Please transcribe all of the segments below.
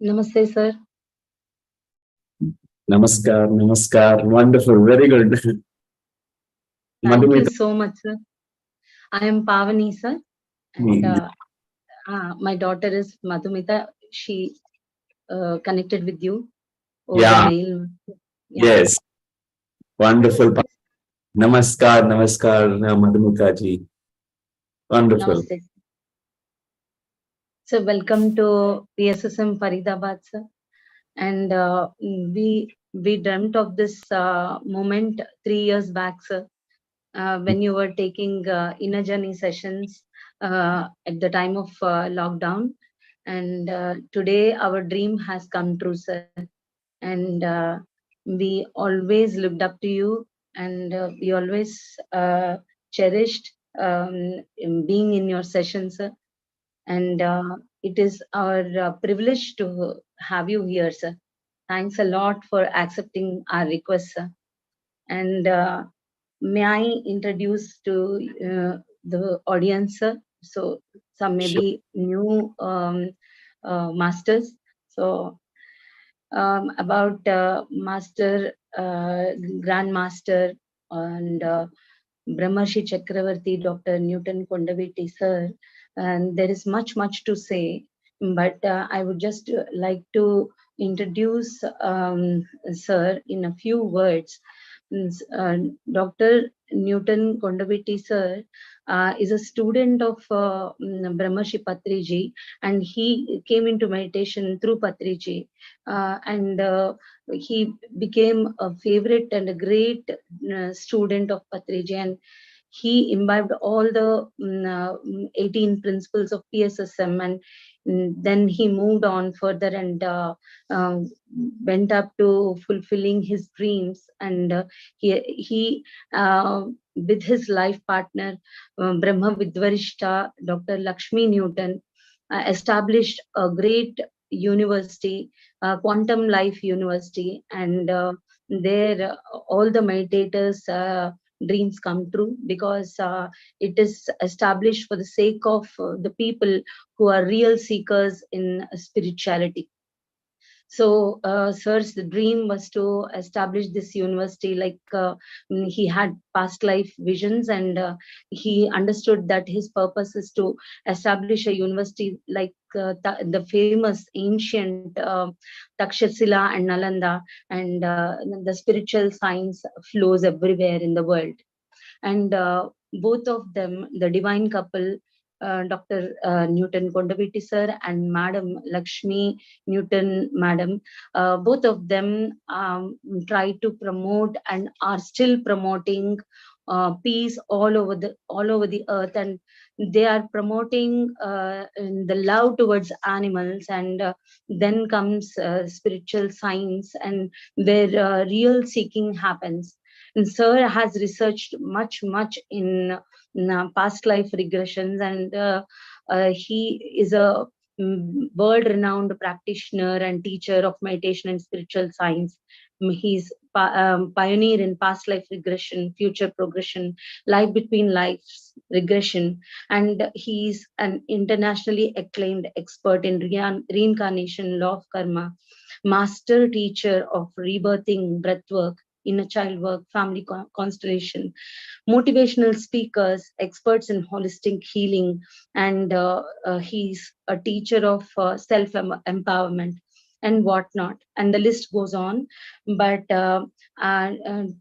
Namaste, sir. Namaskar, namaskar. Wonderful, very good. Thank you so much, sir. I am Pavani, sir, and my daughter is Madhumita. She connected with you over the mail. Yeah. Yes, wonderful. Namaskar, namaskar, Madhumita ji. Wonderful. Namaste. So welcome to PSSM Faridabad, sir. And we dreamt of this moment 3 years back, sir, when you were taking inner journey sessions at the time of lockdown. And today our dream has come true, sir. And we always looked up to you, and we always cherished in being in your sessions, sir. And it is our privilege to have you here, sir. Thanks a lot for accepting our request, sir. And may I introduce to the audience, sir? So some maybe new masters. So about Master, Grand Master, and Brahmarshi Chakravarti, Dr. Newton Kondaveti, sir. And there is much to say, but I would just like to introduce sir in a few words. Dr. Newton Kondaveti, sir, is a student of Brahmarshi Patriji, and he came into meditation through Patriji. And he became a favorite and a great student of Patriji, and he imbibed all the 18 principles of PSSM, and then he moved on further and went up to fulfilling his dreams. And he with his life partner, Brahma Vidvarishta, Dr. Lakshmi Newton, established a great university, Quantum Life University, and there all the meditators dreams come true, because it is established for the sake of the people who are real seekers in spirituality. So sir's dream was to establish this university. Like he had past life visions, and he understood that his purpose is to establish a university like the famous ancient Takshashila and Nalanda, and the spiritual science flows everywhere in the world. And both of them, the divine couple, Dr. Newton Kondaveti sir and Madam Lakshmi Newton Madam, both of them try to promote and are still promoting peace all over the earth, and they are promoting the love towards animals. And then comes spiritual science, and where real seeking happens. And sir has researched much in past life regressions, and he is a world-renowned practitioner and teacher of meditation and spiritual science. He's pioneer in past life regression, future progression, life between lives regression, and he's an internationally acclaimed expert in reincarnation, law of karma, master teacher of rebirthing, breathwork, inner child work, family constellation, motivational speakers, experts in holistic healing, and he's a teacher of self-empowerment and whatnot. And the list goes on. But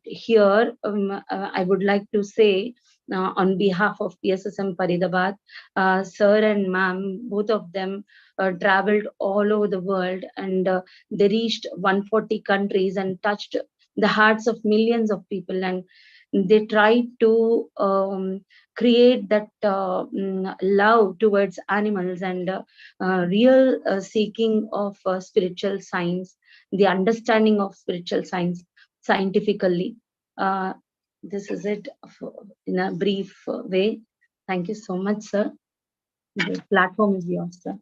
here, I would like to say, on behalf of PSSM Faridabad, sir and ma'am, both of them traveled all over the world, and they reached 140 countries and touched the hearts of millions of people, and they try to create that love towards animals, and real seeking of spiritual science, the understanding of spiritual science scientifically. This is it in a brief way. Thank you so much, sir. The platform is yours, sir.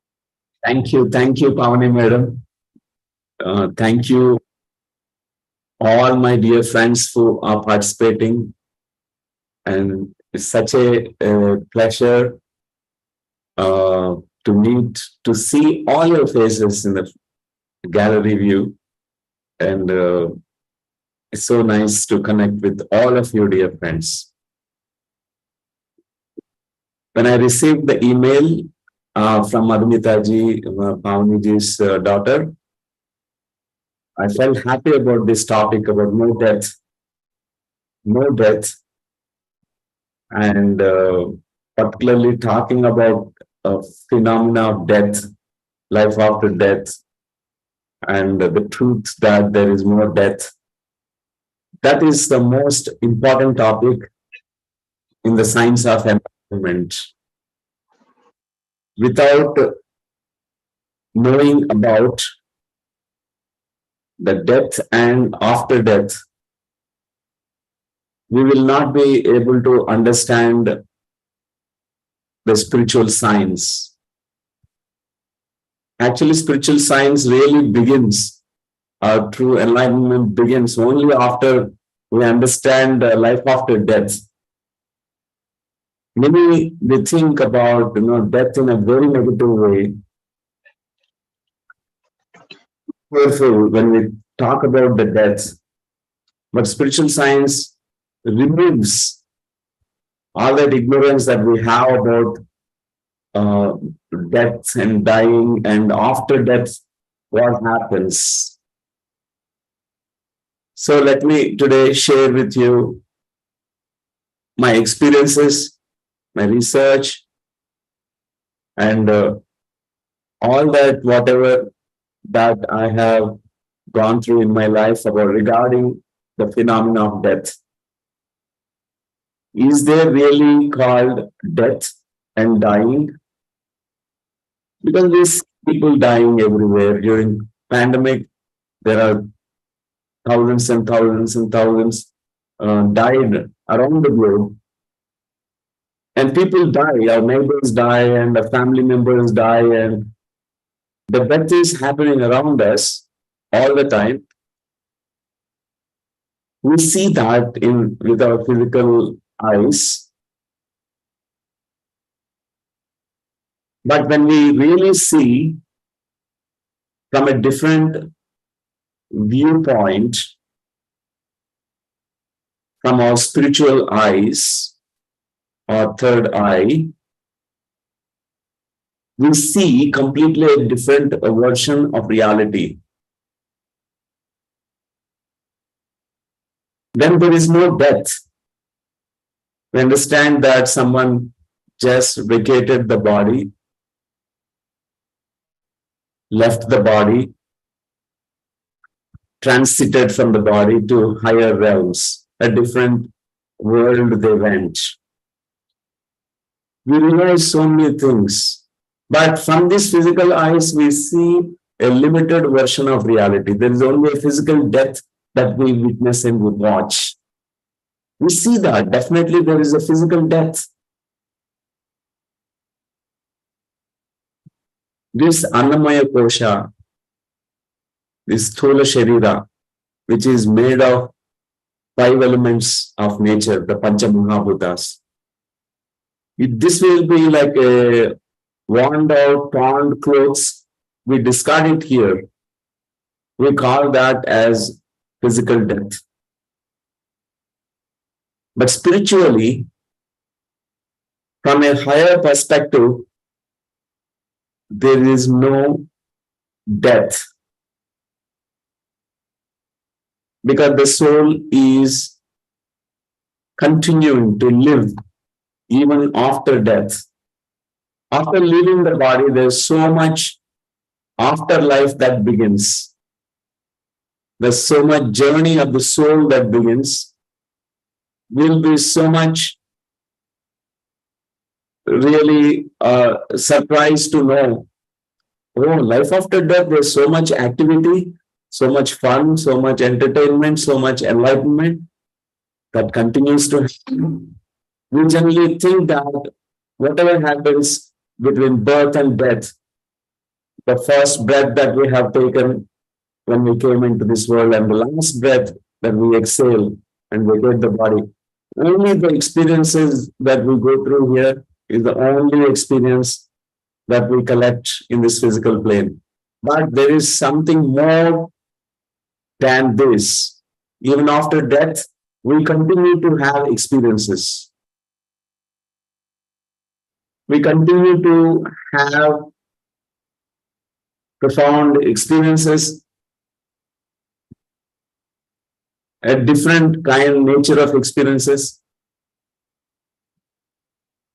Thank you, Pavani madam. Thank you, all my dear friends who are participating, and it's such a pleasure to meet, to see all your faces in the gallery view. And it's so nice to connect with all of you, dear friends. When I received the email from Madhumita ji, Pavani ji's daughter, I felt happy about this topic about no death, and particularly talking about phenomena of death, life after death, and the truth that there is no death. That is the most important topic in the science of enlightenment. Without knowing about the death and after death, we will not be able to understand the spiritual science. Actually, spiritual science really begins, our true enlightenment begins only after we understand life after death. Many, they think about death in a very negative way. Careful when we talk about the death, but spiritual science removes all that ignorance that we have about death and dying and after death, what happens. So let me today share with you my experiences, my research, and all that, whatever that I have gone through in my life about regarding the phenomena of death. Is there really called death and dying? Because we see people dying everywhere. During pandemic, there are thousands and thousands and thousands died around the globe. And people die, our neighbors die, and our family members die, and the death is happening around us all the time. We see that with our physical eyes. But when we really see from a different viewpoint, from our spiritual eyes, our third eye, we see completely a different version of reality. Then there is no death. We understand that someone just vacated the body, left the body, transited from the body to higher realms, a different world they went. We realize so many things. But from these physical eyes, we see a limited version of reality. There is only a physical death that we witness and we watch. We see that. Definitely there is a physical death. This Annamaya Kosha, this Thola Sharira, which is made of 5 elements of nature, the Pancha Mahabhutas. This will be like a worn out, torn clothes. We discard it here. We call that as physical death. But spiritually, from a higher perspective, there is no death. Because the soul is continuing to live even after death. After leaving the body, there's so much afterlife that begins. There's so much journey of the soul that begins. Will be so much really surprised to know, oh, life after death, there's so much activity, so much fun, so much entertainment, so much enlightenment that continues to happen. We generally think that whatever happens between birth and death, the first breath that we have taken when we came into this world and the last breath that we exhale and vacate the body, only the experiences that we go through here is the only experience that we collect in this physical plane. But there is something more than this. Even after death, we continue to have experiences. We continue to have profound experiences, a different kind, nature of experiences,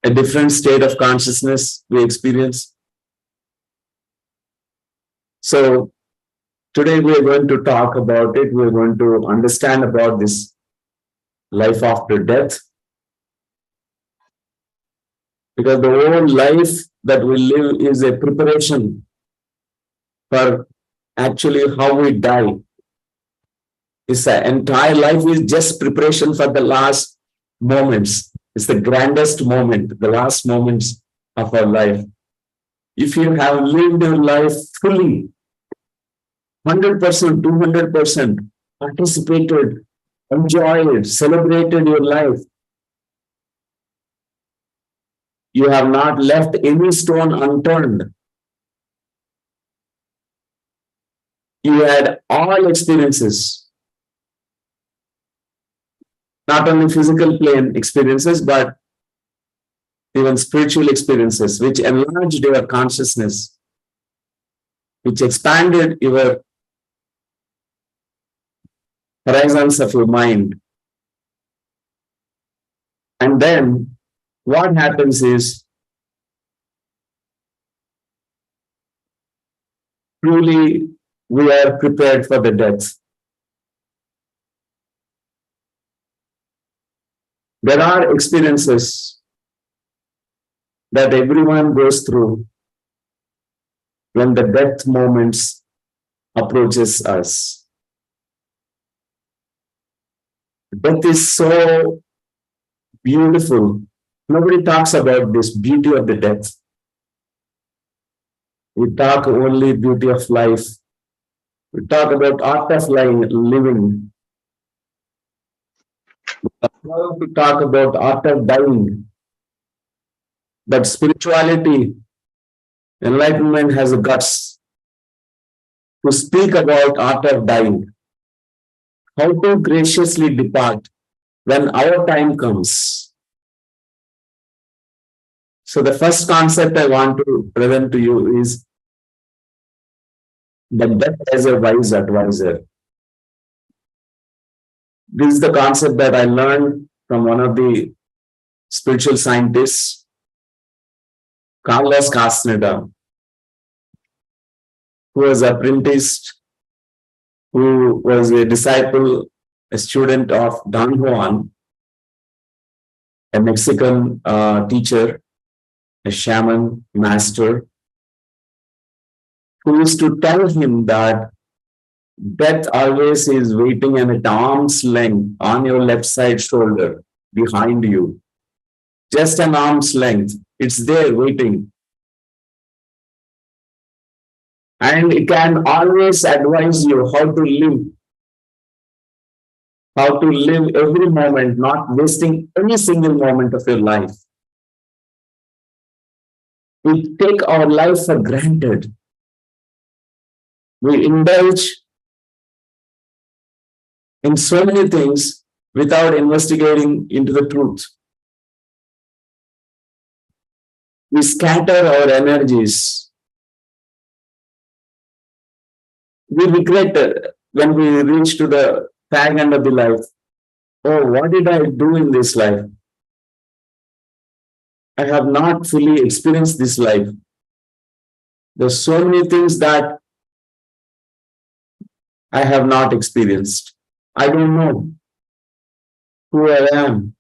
a different state of consciousness we experience. So today we are going to talk about it. We are going to understand about this life after death. Because the whole life that we live is a preparation for actually how we die. This entire life is just preparation for the last moments. It's the grandest moment, the last moments of our life. If you have lived your life fully, 100%, 200%, participated, enjoyed, celebrated your life, you have not left any stone unturned. You had all experiences, not only physical plane experiences, but even spiritual experiences, which enlarged your consciousness, which expanded your horizons of your mind. And then what happens is, truly we are prepared for the death. There are experiences that everyone goes through when the death moments approaches us. Death is so beautiful. Nobody talks about this beauty of the death. We talk only beauty of life. We talk about art of living. We talk about art of dying. But spirituality, enlightenment has the guts to speak about art of dying. How to graciously depart when our time comes. So the first concept I want to present to you is the death as a wise advisor. This is the concept that I learned from one of the spiritual scientists, Carlos Castaneda, who was apprenticed, who was a disciple, a student of Don Juan, a Mexican teacher, a shaman, master, who used to tell him that death always is waiting at arm's length on your left side shoulder, behind you. Just an arm's length. It's there waiting. And it can always advise you how to live every moment, not wasting any single moment of your life. We take our life for granted. We indulge in so many things without investigating into the truth. We scatter our energies. We regret when we reach to the fag end of the life. Oh, what did I do in this life? I have not fully experienced this life. There's so many things that I have not experienced. I don't know who I am.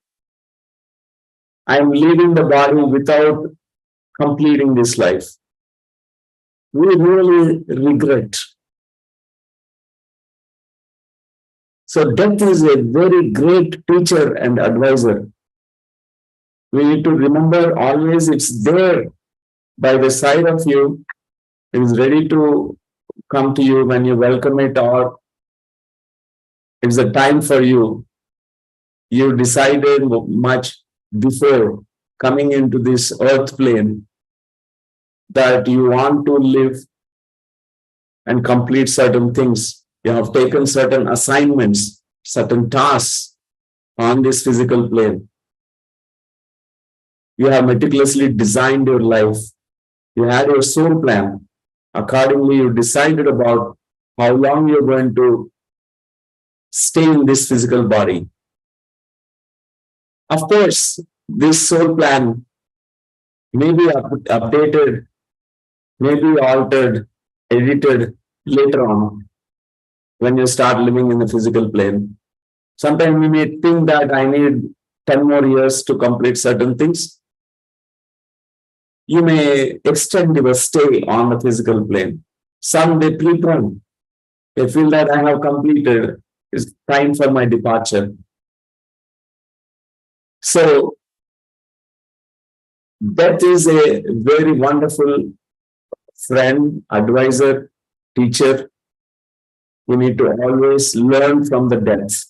I'm leaving the body without completing this life. We really regret. So death is a very great teacher and advisor. We need to remember always it's there by the side of you. It is ready to come to you when you welcome it, or it's a time for you. You decided much before coming into this earth plane that you want to live and complete certain things. You have taken certain assignments, certain tasks on this physical plane. You have meticulously designed your life. You had your soul plan. Accordingly, you decided about how long you're going to stay in this physical body. Of course, this soul plan may be updated, may be altered, edited later on when you start living in the physical plane. Sometimes we may think that I need 10 more years to complete certain things. You may extend your stay on the physical plane. Some they prepone. They feel that I have completed. It's time for my departure. So, death is a very wonderful friend, advisor, teacher. We need to always learn from the death.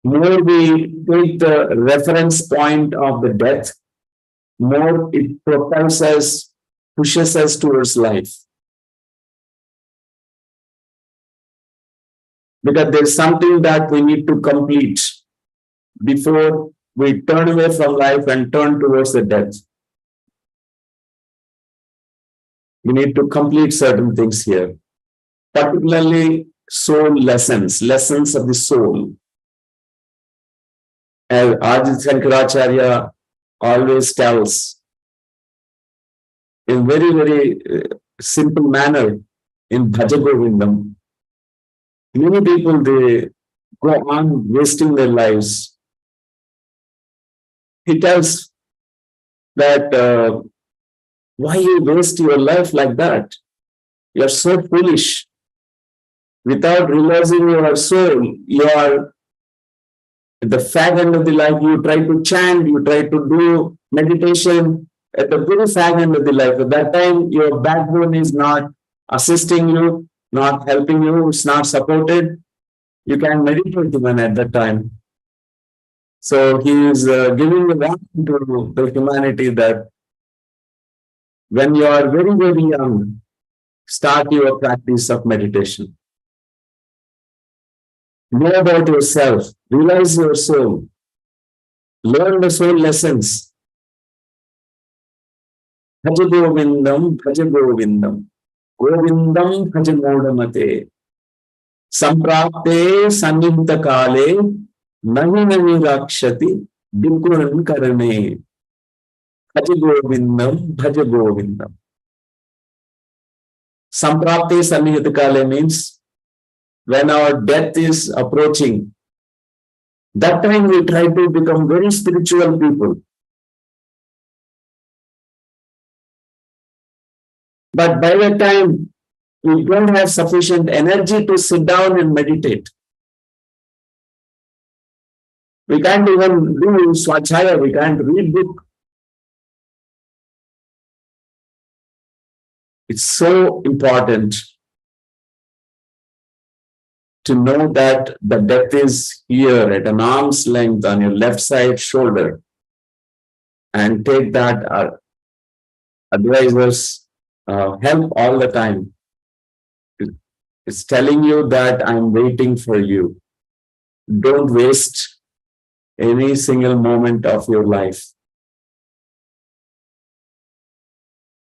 More we take the reference point of the death, more it propels us, pushes us towards life. Because there's something that we need to complete before we turn away from life and turn towards the death. We need to complete certain things here, particularly soul lessons, lessons of the soul. As Adi Shankaracharya always tells, in very, very simple manner, in Bhaja Govindam, many people, they go on wasting their lives. He tells that why you waste your life like that? You are so foolish. Without realizing your soul, you are at the fag end of the life. You try to chant, you try to do meditation at the very fag end of the life. At that time, your backbone is not assisting you, not helping you, it's not supported. You can meditate even at that time. So he is giving a warning to the humanity that when you are very, very young, start your practice of meditation. Know about yourself, realize your soul, learn the soul lessons. Bhaja Govindam, Bhaja Govindam, Govindam Bhaja Modamate, Samprapte Sannidha Kale, Nahi Nahi Rakshati, Dilkuran Karane, Bhaja Govindam, Bhaja Govindam. Samprapte Sannidha Kale means when our death is approaching, that time we try to become very spiritual people. But by that time, we don't have sufficient energy to sit down and meditate. We can't even do swachaya, we can't read book. It's so important to know that the death is here at an arm's length on your left side shoulder, and take that advisor's help all the time. It's telling you that I'm waiting for you. Don't waste any single moment of your life.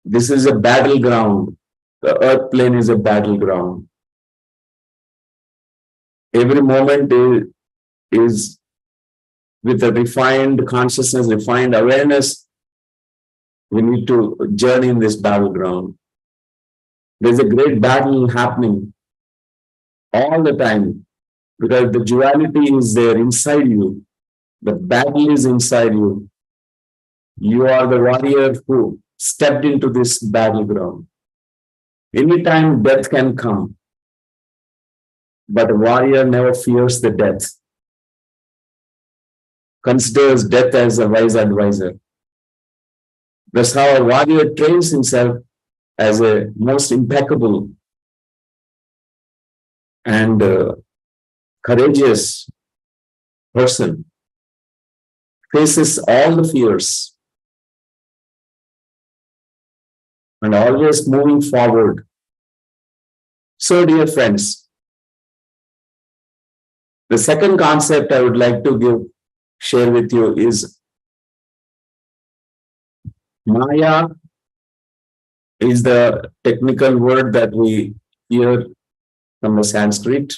This is a battleground. The earth plane is a battleground. Every moment is with a refined consciousness, refined awareness. We need to journey in this battleground. There's a great battle happening all the time because the duality is there inside you. The battle is inside you. You are the warrior who stepped into this battleground. Anytime death can come, but a warrior never fears the death. Considers death as a wise advisor. That's how a warrior trains himself as a most impeccable and courageous person. Faces all the fears. and always moving forward. So, dear friends, the second concept I would like to share with you is Maya is the technical word that we hear from the Sanskrit,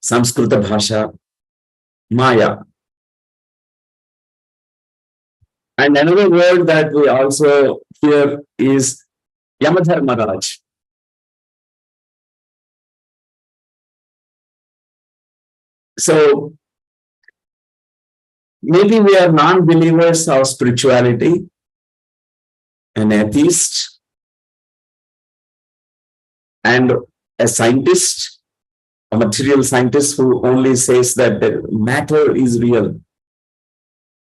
Samskrita Bhasha, Maya. And another word that we also hear is Yamadharmaraj. So maybe we are non-believers of spirituality, an atheist, and a scientist, a material scientist who only says that the matter is real.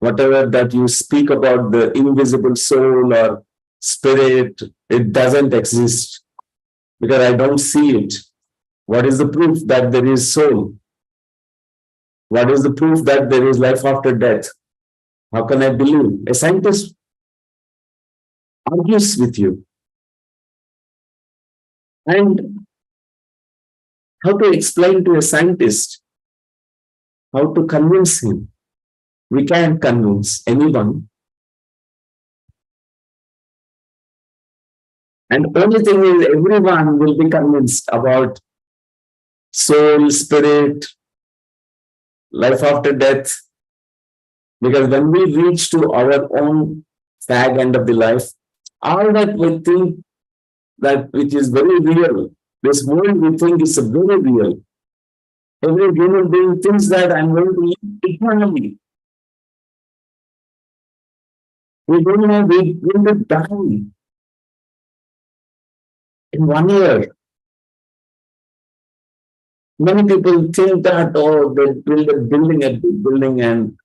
Whatever that you speak about the invisible soul or spirit, it doesn't exist because I don't see it. What is the proof that there is soul? What is the proof that there is life after death? How can I believe? A scientist argues with you. And how to explain to a scientist? How to convince him? We can't convince anyone. And only thing is, everyone will be convinced about soul, spirit, life after death. Because when we reach to our own fag end of the life, all that we think that which is very real, this world we think is very real. Every human being thinks that I'm going to live eternally. We don't know we're going to die in 1 year. Many people think that, oh, they build a building, a big building, and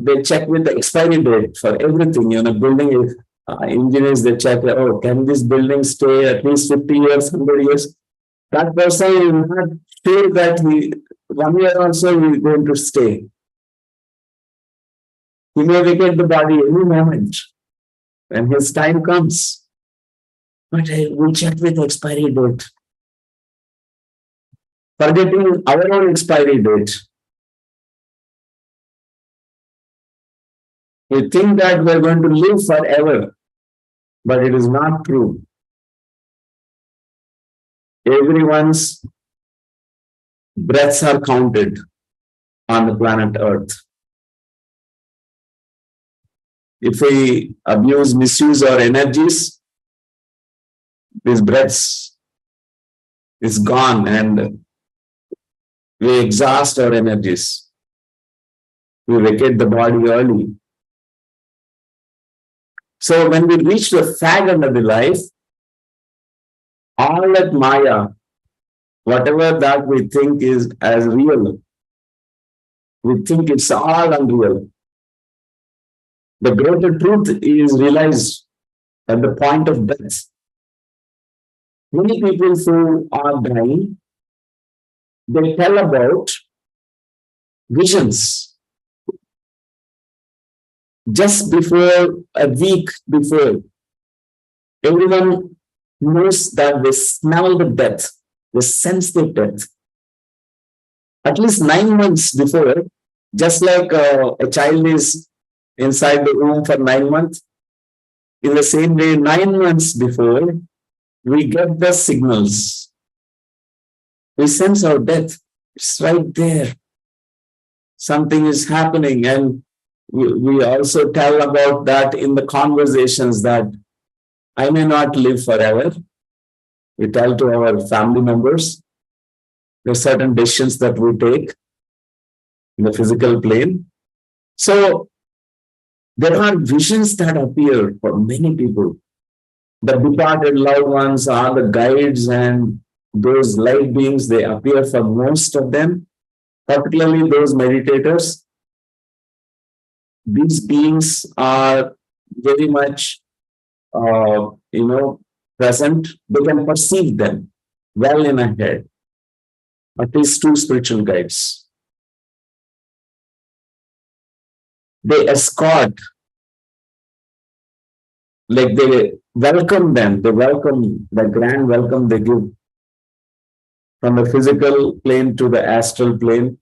they check with the expiry date for everything. You know, building engineers, they check, oh, can this building stay at least 50 years, 100 years? That person is not sure that 1 year also he is going to stay. He may vacate the body any moment when his time comes. But we check with expiry date, forgetting our own expiry date. We think that we're going to live forever, but it is not true. Everyone's breaths are counted on the planet Earth. If we abuse, misuse our energies, these breaths is gone and we exhaust our energies. We vacate the body early. So when we reach the fag end of the life, all that Maya, whatever that we think is as real, we think it's all unreal. The greater truth is realized at the point of death. Many people who are dying, they tell about visions. Just before, a week before, everyone knows that they smell the death, they sense the death. At least 9 months before, just like a child is inside the womb for 9 months, in the same way, 9 months before, we get the signals. We sense our death. It's right there. Something is happening, and we also tell about that in the conversations that I may not live forever. We tell to our family members. There are certain decisions that we take in the physical plane. So there are visions that appear for many people. The departed loved ones are the guides, and those light beings, they appear for most of them, particularly those meditators. These beings are very much, present. They can perceive them well in ahead. At least 2 spiritual guides. They escort like they welcome them, they welcome the grand welcome they give from the physical plane to the astral plane.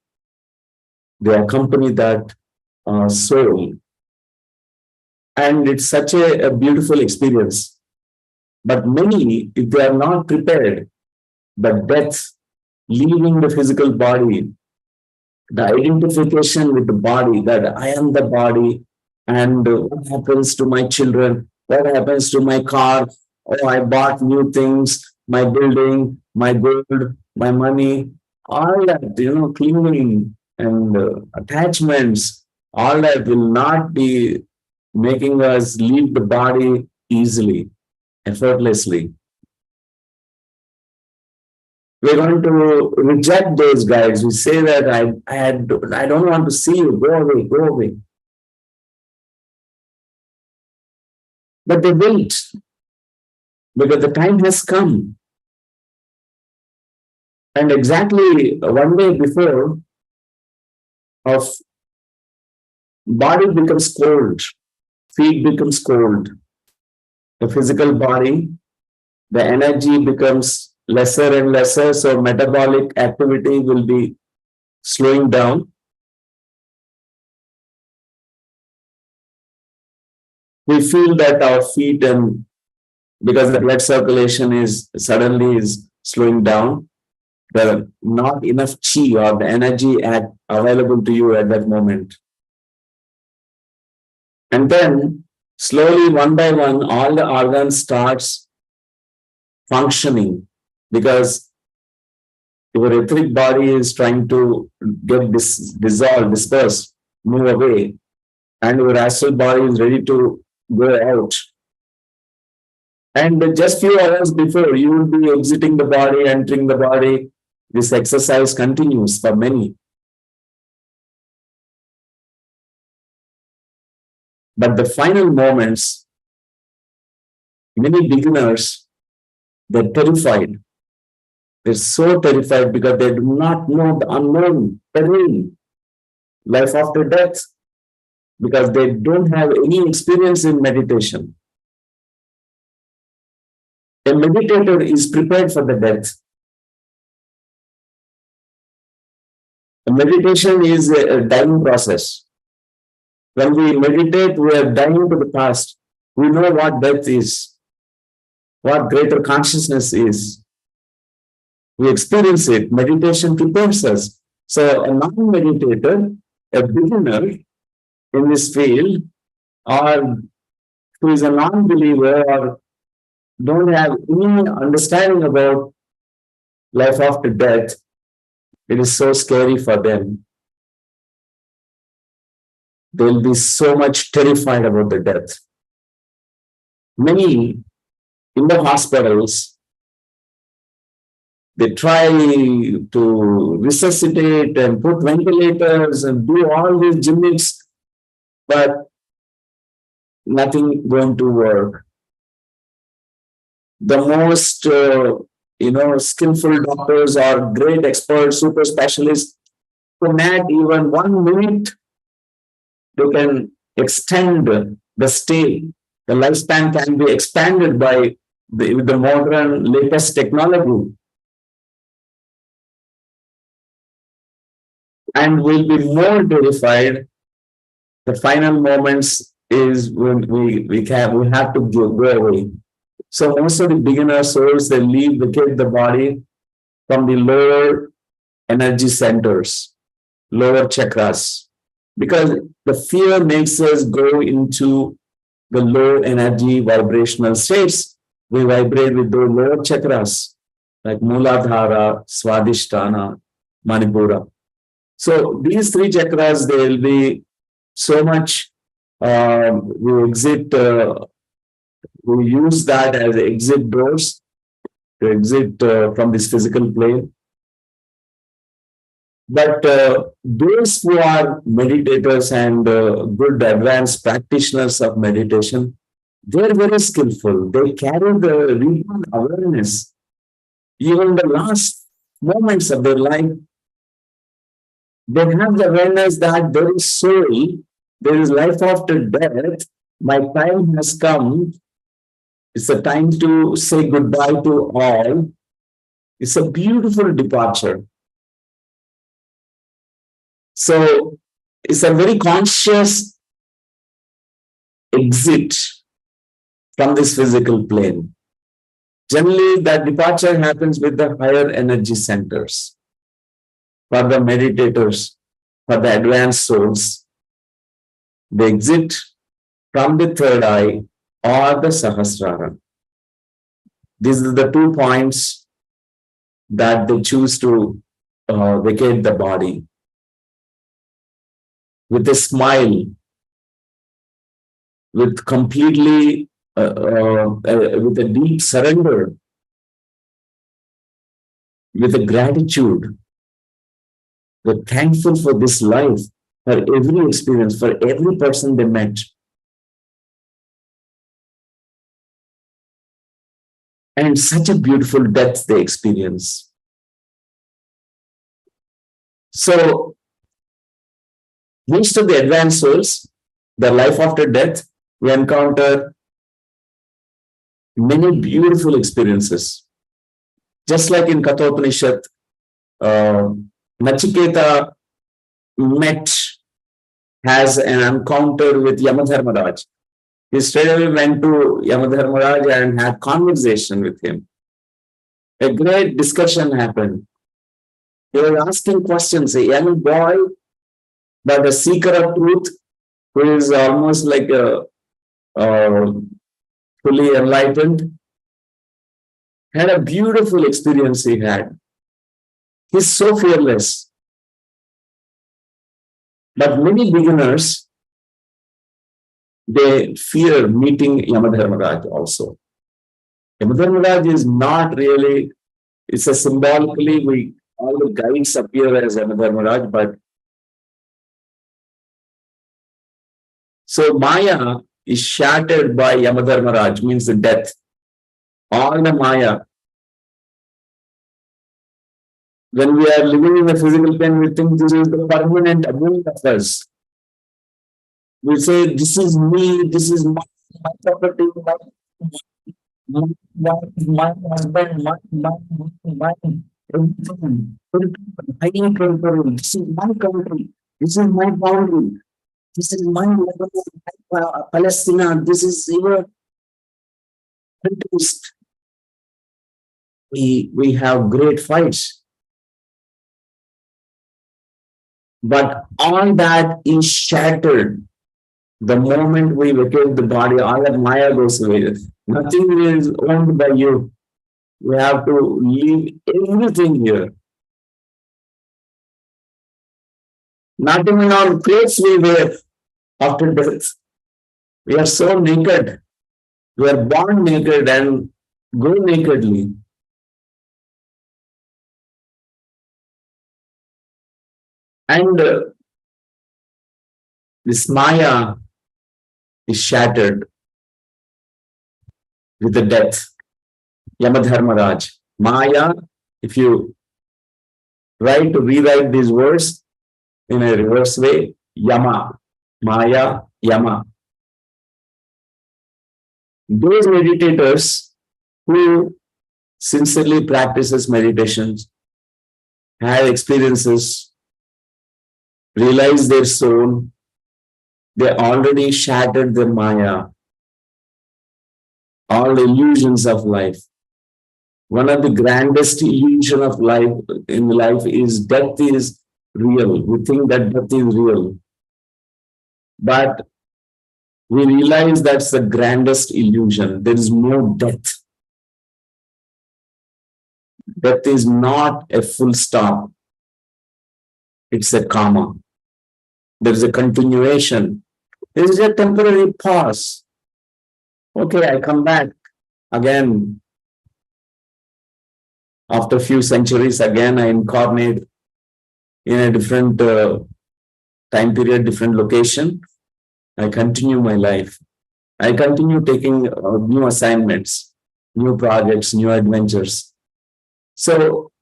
They accompany that soul. And it's such a beautiful experience. But many, if they are not prepared, the death, leaving the physical body, the identification with the body, that I am the body, and what happens to my children, what happens to my car, oh, I bought new things, my building, my gold, my money, all that, clinging and attachments, all that will not be making us leave the body easily, effortlessly. We're going to reject those guys. We say that I don't want to see you. Go away, go away. But they wait because the time has come. And exactly one day before, of body becomes cold, feet becomes cold, the physical body, the energy becomes lesser and lesser, so metabolic activity will be slowing down. We feel that our feet, and because the blood circulation is suddenly slowing down, the not enough chi or the energy available to you at that moment. And then slowly, one by one, all the organs starts functioning because your etheric body is trying to get dissolved, dispersed, move away, and your astral body is ready to go out. And just few hours before, you will be exiting the body, entering the body. This exercise continues for many. But the final moments, many beginners, they're terrified. They're so terrified because they do not know the unknown, terrain, life after death, because they don't have any experience in meditation. A meditator is prepared for the death. A meditation is a dying process. When we meditate, we are dying to the past. We know what death is, what greater consciousness is. We experience it. Meditation prepares us. So a non-meditator, a beginner in this field, or who is a non-believer or don't have any understanding about life after death, it is so scary for them. They'll be so much terrified about the death. Many in the hospitals, they try to resuscitate and put ventilators and do all these gimmicks, but nothing going to work. The most skillful doctors or great experts, super specialists, cannot even 1 minute, they can extend the stay. The lifespan can be expanded by the modern latest technology. And will be more terrified. The final moments is when we have to go away. So most of the beginner souls, they vacate the body from the lower energy centers, lower chakras, because the fear makes us go into the low energy vibrational states. We vibrate with those lower chakras like Muladhara, Swadhisthana, Manipura. So these 3 chakras, they will be so much, we use that as exit doors to exit from this physical plane. But those who are meditators and good advanced practitioners of meditation, they're very skillful. They carry the real awareness. Even the last moments of their life, they have the awareness that there is soul, there is life after death. My time has come. It's a time to say goodbye to all. It's a beautiful departure. So it's a very conscious exit from this physical plane. Generally, that departure happens with the higher energy centers. For the meditators, for the advanced souls, they exit from the third eye or the Sahasrara. These are the 2 points that they choose to vacate the body. With a smile, with completely, with a deep surrender, with a gratitude. They're thankful for this life, for every experience, for every person they met. And such a beautiful death they experience. So, most of the advanced souls, their life after death, we encounter many beautiful experiences. Just like in Kathopanishad, Nachiketa has an encounter with Yamadharmaraj. He straight away went to Yamadharmaraj and had conversation with him. A great discussion happened. He was asking questions. A young boy, but a seeker of truth, who is almost like a fully enlightened, had a beautiful experience he had. He's so fearless. But many beginners, they fear meeting Yamadharmaraj also. Yamadharmaraj is not really, it's a symbolically, all the guides appear as Yamadharmaraj, but so Maya is shattered by Yamadharmaraj, means the death. All the Maya. When we are living in the physical plane, we think this is the permanent abode of us. We say, this is me, this is my property, my husband, my everything. I am control. This is my country. This is my boundary. This is my Palestine. This is your countries. We have great fights. But all that is shattered the moment we vacate the body. All that Maya goes away. Nothing is owned by you. You have to leave everything here. Not even our clothes we wear after death. We are so naked. We are born naked and go nakedly. And this Maya is shattered with the death. Yamadharmaraj. Maya, if you rewrite these words in a reverse way, Yama, Maya, Yama. Those meditators who sincerely practices meditations, have experiences, realize their soul, they already shattered the Maya, all the illusions of life. One of the grandest illusion of life in life is death is real. We think that death is real. But we realize that's the grandest illusion. There is no death. Death is not a full stop. It's a comma. There is a continuation. There is a temporary pause. Okay, I come back again. After a few centuries, again, I incarnate in a different time period, different location. I continue my life. I continue taking new assignments, new projects, new adventures. So,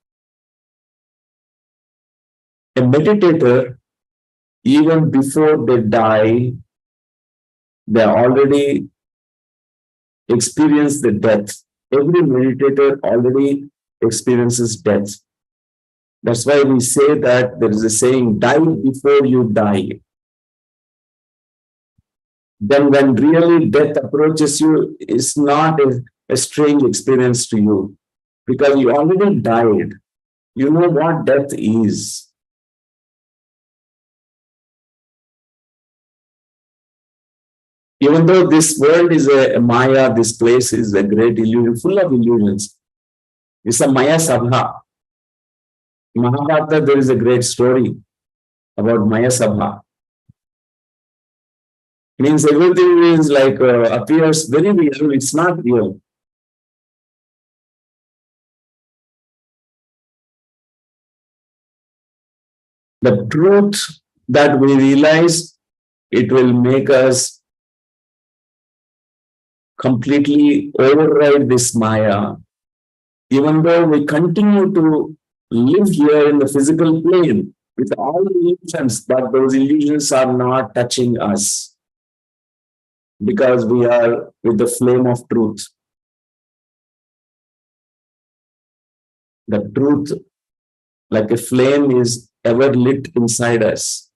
a meditator, even before they die, they're already experience the death. Every meditator already experiences death. That's why we say that there is a saying, die before you die. Then when really death approaches you, it's not a strange experience to you because you already died. You know what death is. Even though this world is a Maya, this place is a great illusion, full of illusions. It's a Maya Sabha. In Mahabharata, there is a great story about Maya Sabha. Means everything is like appears very real, it's not real. The truth that we realize, it will make us completely override this Maya. Even though we continue to live here in the physical plane with all the illusions, but those illusions are not touching us because we are with the flame of truth. The truth, like a flame, is ever lit inside us.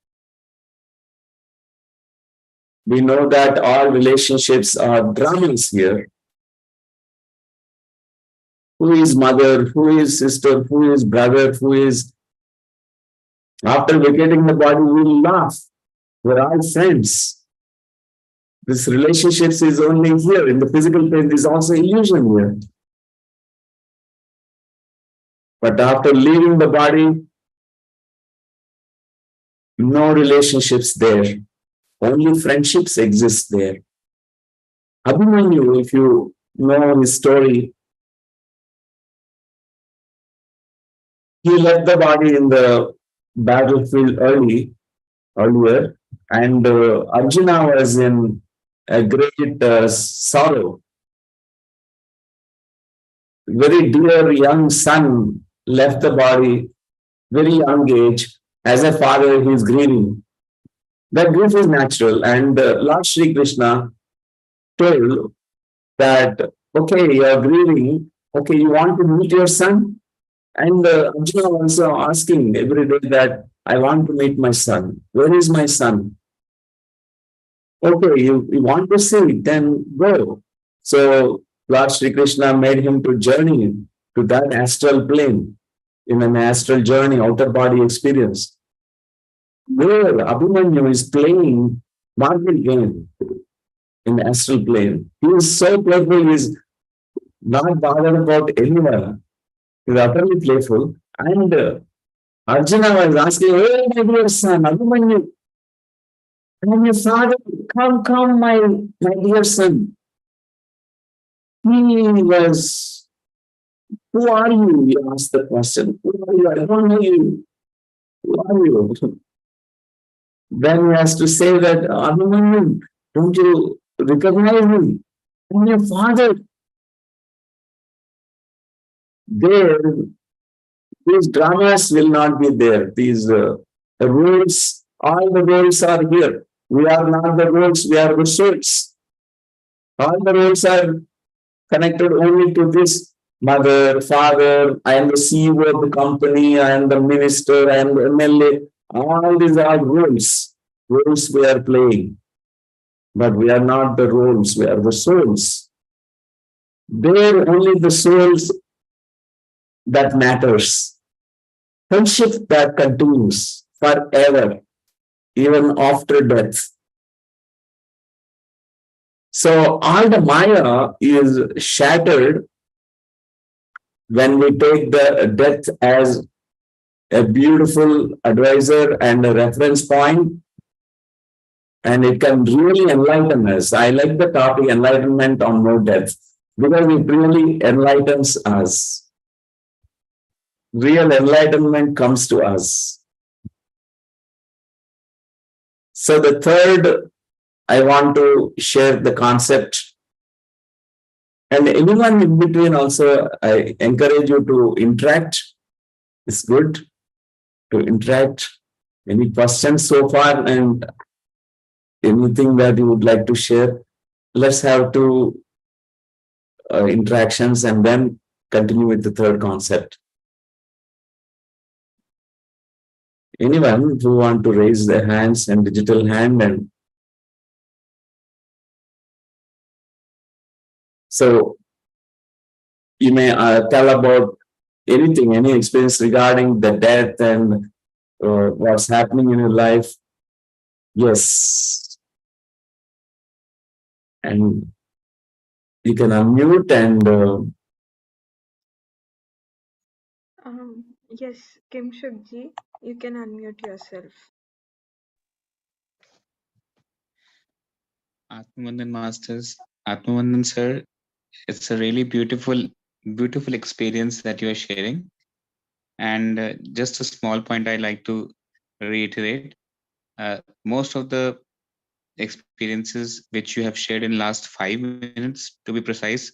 We know that all relationships are dramas here. Who is mother? Who is sister? Who is brother? Who is... After vacating the body, we will laugh. We're all friends. This relationships is only here. In the physical plane, there is also illusion here. But after leaving the body, no relationships there. Only friendships exist there. Abhimanyu, if you know his story, he left the body in the battlefield earlier, and Arjuna was in a great sorrow. Very dear young son left the body, very young age. As a father, he is grieving. That grief is natural, and Lord Sri Krishna told that, okay, you are grieving, okay, you want to meet your son? And Arjuna also asking every day that, I want to meet my son. Where is my son? Okay, you want to see, then go. So Lord Sri Krishna made him to journey to that astral plane in an astral journey, outer body experience, where Abhimanyu is playing marble game in the astral plane. He is so playful, he is not bothered about anyone. He is utterly playful. And Arjuna was asking, hey, my dear son, Abhimanyu, I'm your father, come, my dear son. He was, who are you? He asked the question. Who are you? I don't know you. Who are you? Then he has to say that, Abhimanyu, don't you recognize me? I'm your father. There, these dramas will not be there. These rules, all the rules are here. We are not the rules, we are the souls. All the rules are connected only to this mother, father, I am the CEO of the company, I am the minister, I am the MLA. All these are roles. Roles we are playing. But we are not the roles, we are the souls. There only the souls that matters. Friendship that continues forever, even after death. So all the Maya is shattered when we take the death as a beautiful advisor and a reference point, and it can really enlighten us. I like the topic enlightenment on no death because it really enlightens us. Real enlightenment comes to us. So the third, I want to share the concept. And anyone in between also, I encourage you to interact. It's good to interact. Any questions so far and anything that you would like to share? Let's have to interactions and then continue with the third concept. Anyone who want to raise their hands and digital hand, and so you may tell about anything, any experience regarding the death and what's happening in your life. Yes, and you can unmute and Yes, Kimshukji, you can unmute yourself. Atmavandan Masters, Atmavandan Sir, it's a really beautiful experience that you are sharing. And just a small point I'd like to reiterate. Most of the experiences which you have shared in last 5 minutes, to be precise,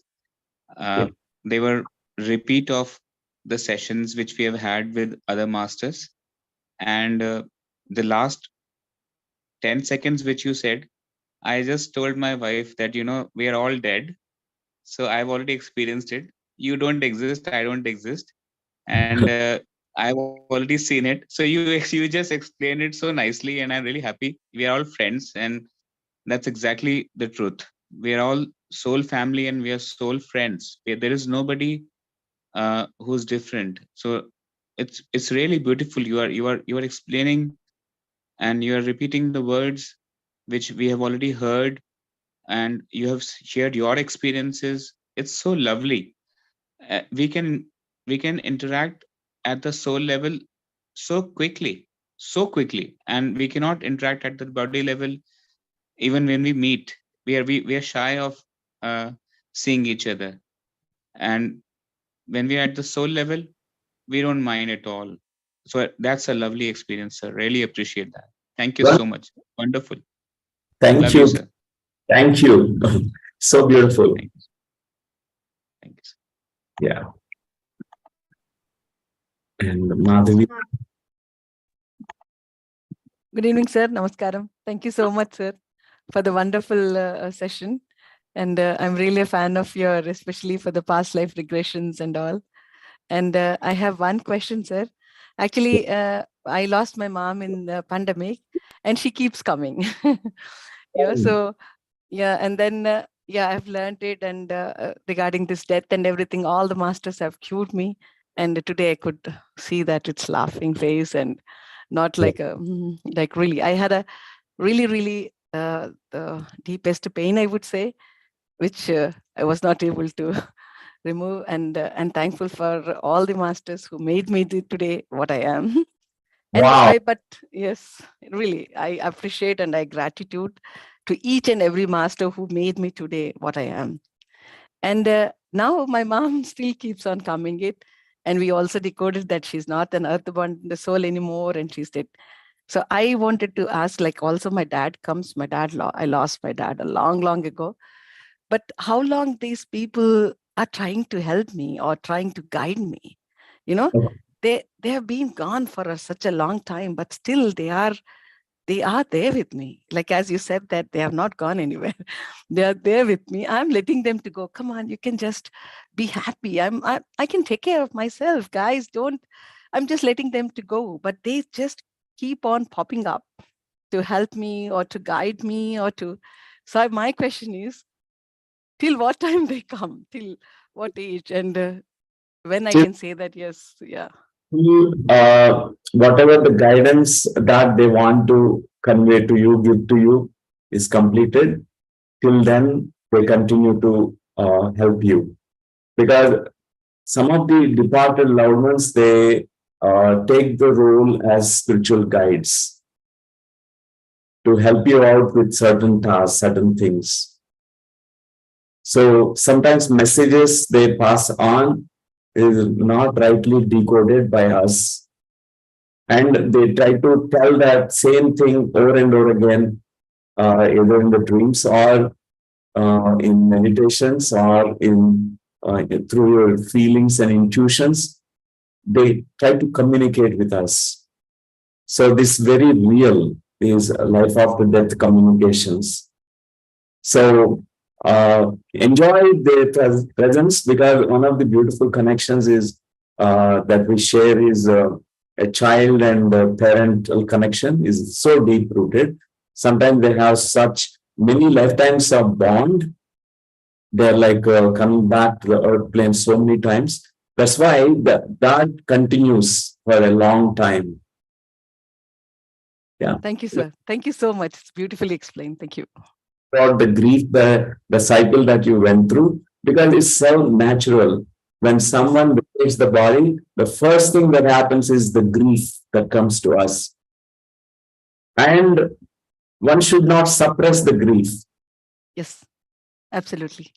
yeah. they were repeat of the sessions which we have had with other masters. And the last 10 seconds which you said, I just told my wife that, we are all dead. So I've already experienced it. You don't exist, I don't exist. And I've already seen it. So you just explained it so nicely, and I'm really happy. We are all friends, and that's exactly the truth. We are all soul family, and we are soul friends. There is nobody who's different. So it's really beautiful. You are explaining, and you are repeating the words which we have already heard, and you have shared your experiences. It's so lovely. We can interact at the soul level so quickly, and we cannot interact at the body level. Even when we meet, we are shy of uh, seeing each other. And when we are at the soul level, we don't mind at all. So that's a lovely experience, sir. Really appreciate that. Thank you Well, so much. Wonderful. thank Love you, you. sir. Thank you. So beautiful. Thank you. Thank you, sir. Yeah. And Yes, Madhavi, Good evening, sir. Namaskaram. Thank you so much, sir, for the wonderful session. And I'm really a fan of your, especially for the past life regressions and all. And I have one question, sir. Actually, I lost my mom in the pandemic, and she keeps coming. So yeah, and then yeah, I've learned it, and regarding this death and everything, all the masters have cured me. And today I could see that it's laughing face and not like a like really. I had a really the deepest pain, I would say, which I was not able to remove, and thankful for all the masters who made me today what I am. And wow. but yes, really, I appreciate and I gratitude to each and every master who made me today what I am. And now my mom still keeps on coming it. And we also decoded that she's not an earthbound the soul anymore, and she's dead. So I wanted to ask, like, also my dad comes. My dad, I lost my dad a long ago. But how long these people are trying to help me or trying to guide me? You know, they have been gone for such a long time, but still they are there with me. Like as you said that they have not gone anywhere. They are there with me. I'm letting them to go. Come on, you can just be happy. I can take care of myself, guys. Don't. I'm just letting them to go, but they just keep on popping up to help me or to guide me or to. So my question is, till what time they come? Till what age? And when I can say that yes, yeah. Whatever the guidance that they want to convey to you, give to you, is completed. Till then, they continue to help you. Because some of the departed loved ones, they take the role as spiritual guides to help you out with certain tasks, certain things. So sometimes messages they pass on is not rightly decoded by us. And they try to tell that same thing over and over again, either in the dreams or in meditations or in through your feelings and intuitions. They try to communicate with us. So this very real is life after death communications. So enjoy their presence, because one of the beautiful connections is that we share is a child and parental connection is so deep rooted. Sometimes they have such many lifetimes of bond. They're like coming back to the earth plane so many times. That's why that continues for a long time. Yeah. Thank you, sir. Thank you so much. It's beautifully explained. Thank you. About the grief, the cycle that you went through, because it's so natural. When someone vacates the body, the first thing that happens is the grief that comes to us. And one should not suppress the grief. Yes, absolutely.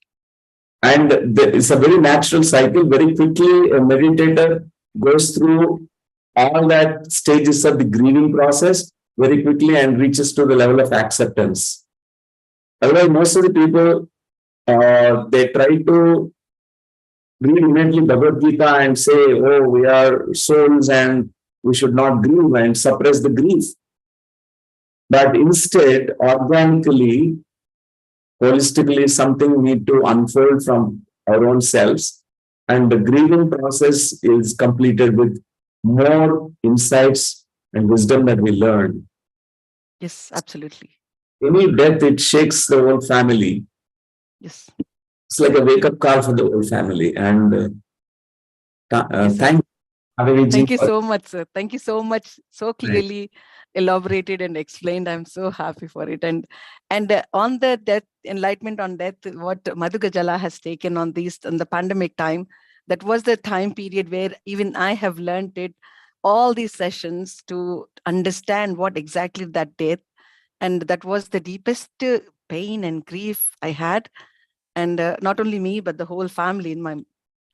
And it's a very natural cycle. Very quickly, a meditator goes through all that stages of the grieving process very quickly and reaches to the level of acceptance. Otherwise, most of the people, they try to read immediately Bhagavad Gita and say, oh, we are souls and we should not grieve and suppress the grief. But instead, organically, holistically, something need to unfold from our own selves. And the grieving process is completed with more insights and wisdom that we learn. Yes, absolutely. Any death, it shakes the whole family. Yes. It's like a wake-up call for the whole family. And Yes, thank you so much, sir. Thank you so much. So clearly elaborated and explained. I'm so happy for it. And on the death, enlightenment on death, what Madhu Gajala has taken on the pandemic time, that was the time period where even I have learned it, all these sessions to understand what exactly that death, and that was the deepest pain and grief I had. And not only me, but the whole family in my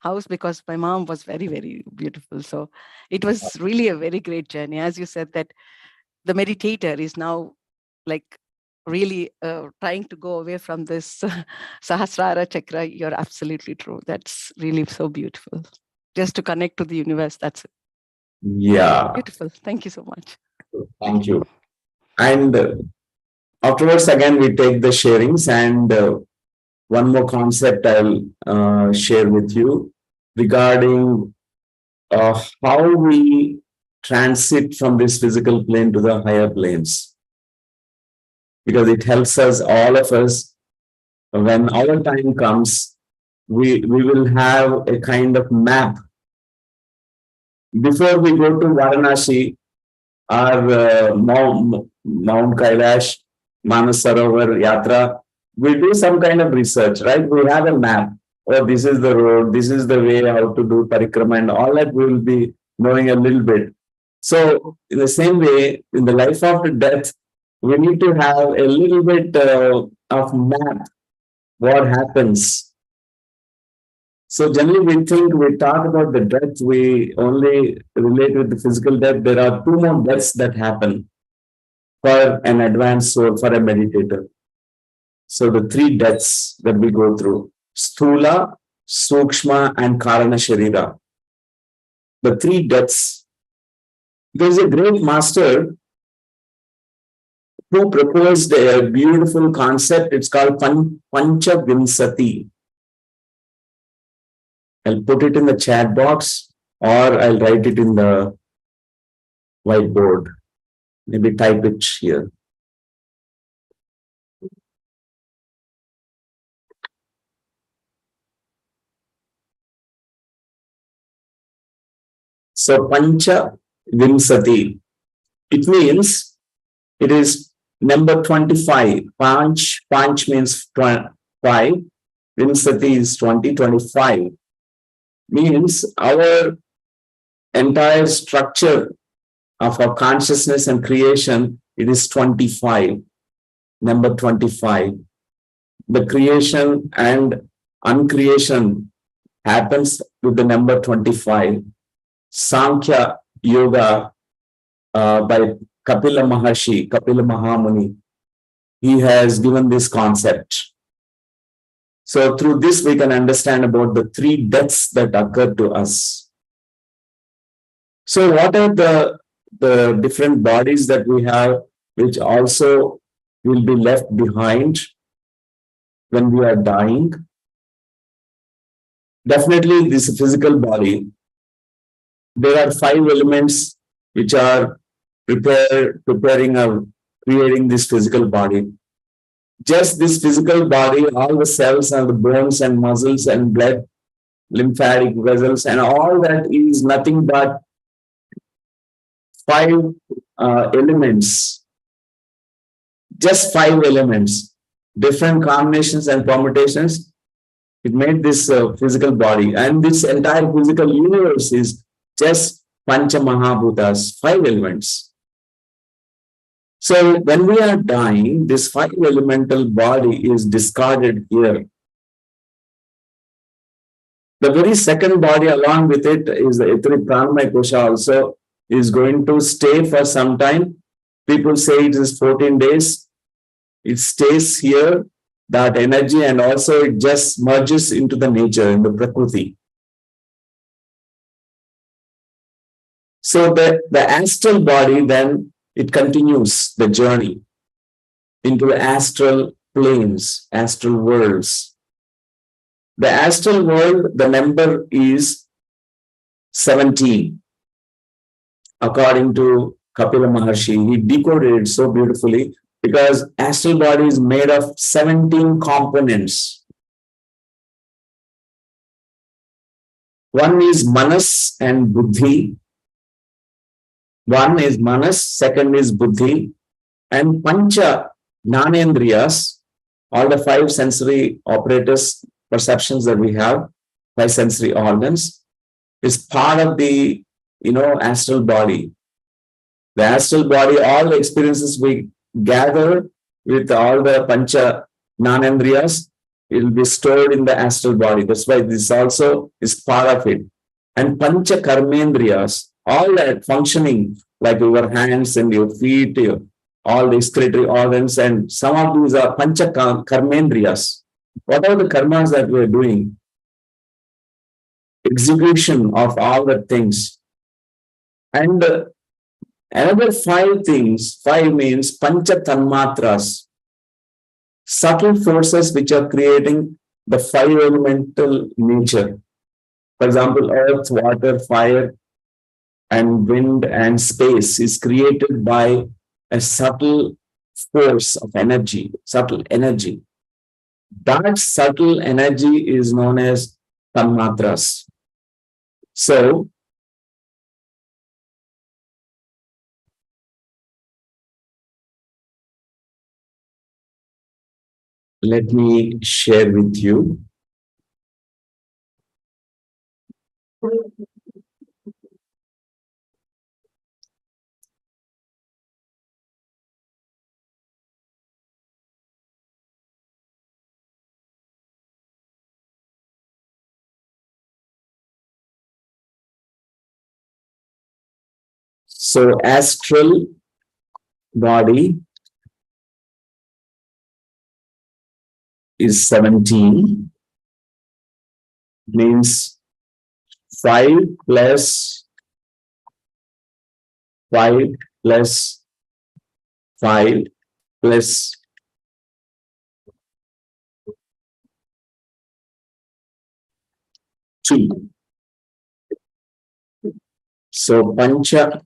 house, because my mom was very, very beautiful. So it was really a very great journey. As you said, that the meditator is now like really trying to go away from this Sahasrara Chakra. You're absolutely true. That's really so beautiful. Just to connect to the universe. That's it. Yeah. Beautiful. Thank you so much. Thank you. And afterwards, again, we take the sharings, and one more concept I'll share with you regarding how we transit from this physical plane to the higher planes. Because it helps us, all of us, when our time comes, we will have a kind of map. Before we go to Varanasi, or Mount Kailash, Manas Sarovar Yatra, we do some kind of research, right? We have a map. Oh, this is the road, this is the way how to do parikrama, and all that we will be knowing a little bit. So, in the same way, in the life after death, we need to have a little bit of map, what happens. So generally we talk about the death, we only relate with the physical death. There are two more deaths that happen for an advanced soul, for a meditator. So the three deaths that we go through, Sthula, Sukshma, and Karana Sharira. The three deaths. There's a great master who proposed a beautiful concept. It's called Pancha Vimsati. I'll put it in the chat box, or I'll write it in the whiteboard. Maybe type it here. So Pancha Vimsati. It means it is number 25. Panch means 5. Vimsati is 20, 25. Means our entire structure of our consciousness and creation, it is 25. Number 25. The creation and uncreation happens with the number 25. Sankhya Yoga by Kapila Maharshi, Kapila Mahamuni, he has given this concept. So through this, we can understand about the three deaths that occur to us. So what are the different bodies that we have, which also will be left behind when we are dying, definitely this physical body, there are 5 elements which are preparing or creating this physical body. Just this physical body, all the cells and the bones and muscles and blood, lymphatic vessels, and all that is nothing but 5 elements. Just 5 elements, different combinations and permutations. It made this physical body, and this entire physical universe is just Pancha Mahabhutas, 5 elements. So when we are dying, this 5 elemental body is discarded here. The very second body along with it is the etheric pranamaya kosha also is going to stay for some time. People say it is 14 days. It stays here, that energy, and also it just merges into the nature, in the Prakriti. So the astral body then, it continues the journey into astral planes, astral worlds. The astral world, the number is 17. According to Kapila Maharshi, he decoded it so beautifully because astral body is made of 17 components. One is Manas and Buddhi. One is Manas, second is Buddhi, and Pancha Jnanendriyas, all the 5 sensory operators, perceptions that we have, 5 sensory organs, is part of the astral body. The astral body, all the experiences we gather with all the Pancha Jnanendriyas, it will be stored in the astral body. That's why this also is part of it. And Pancha Karmendriyas, all that functioning, like your hands and your feet, all the excretory organs, and some of these are Pancha Karmendriyas. What are the karmas that we are doing? Execution of all the things. And another 5 things, 5 means Pancha Tanmatras, subtle forces which are creating the 5 elemental nature. For example, earth, water, fire, and wind and space is created by a subtle force of energy, subtle energy. That subtle energy is known as Tanmatras. So, let me share with you. So, astral body is 17, means 5 plus 5 plus 5 plus 2. So, Pancha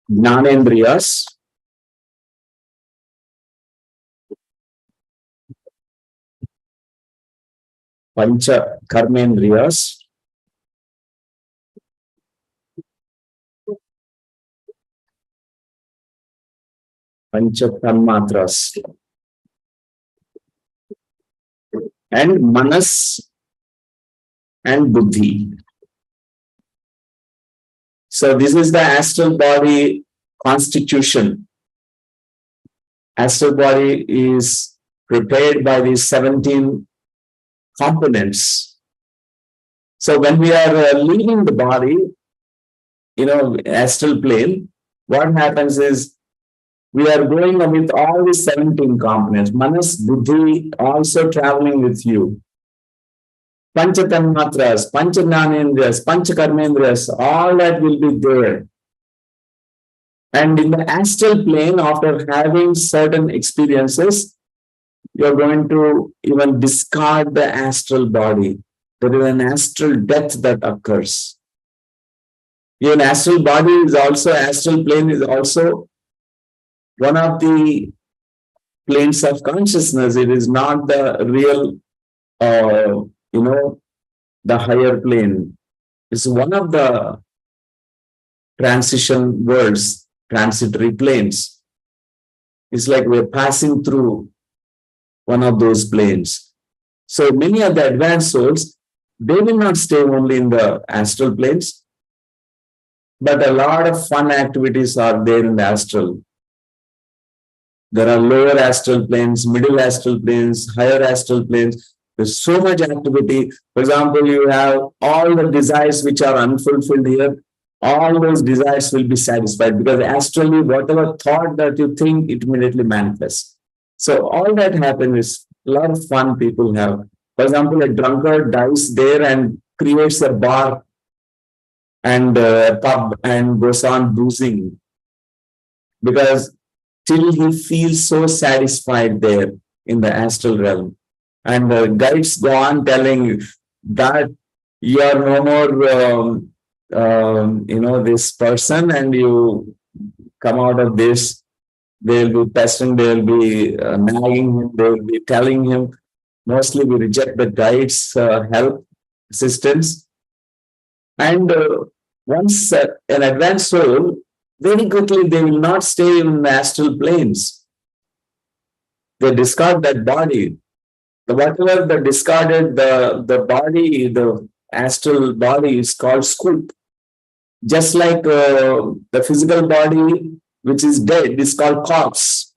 Jnanendriyas, Pancha Karmendriyas, Pancha Tanmatras, and Manas and Buddhi. So this is the astral body constitution. Astral body is prepared by these 17 components. So when we are leaving the body, astral plane, what happens is we are going with all these 17 components. Manas, Buddhi also traveling with you. Pancha Tanmatras, Pancha Jnanendriyas, Pancha Karmendriyas, all that will be there. And in the astral plane, after having certain experiences, you're going to even discard the astral body. There is an astral death that occurs. Even astral body is also, astral plane is also one of the planes of consciousness. It is not the real, the higher plane. It's one of the transition worlds, transitory planes. It's like we're passing through one of those planes. So many of the advanced souls, they will not stay only in the astral planes, but a lot of fun activities are there in the astral. There are lower astral planes, middle astral planes, higher astral planes. There's so much activity. For example, you have all the desires which are unfulfilled here. All those desires will be satisfied because astrally, whatever thought that you think, it immediately manifests. So all that happens is a lot of fun people have. For example, a drunkard dies there and creates a bar and a pub and goes on boozing because till he feels so satisfied there in the astral realm. And the guides go on telling that you are no more, this person, and you come out of this. They'll be pestering, they'll be nagging him, they'll be telling him. Mostly we reject the guides' help, assistance. And once an advanced soul, very quickly they will not stay in the astral planes. They discard that body. Whatever the discarded, the body, the astral body is called scoop. Just like the physical body, which is dead, is called corpse.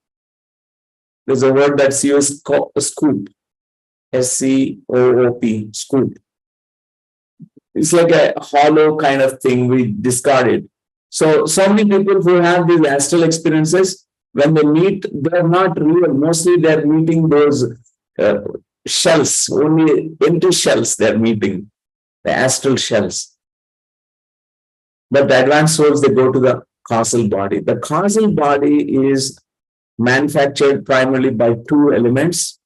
There's a word that's used, scoop. SCOOP, scoop. It's like a hollow kind of thing we discarded. So many people who have these astral experiences, when they meet, they're not real. Mostly they're meeting those shells, only empty shells they're meeting, the astral shells. But the advanced souls, they go to the causal body. The causal body is manufactured primarily by two elements.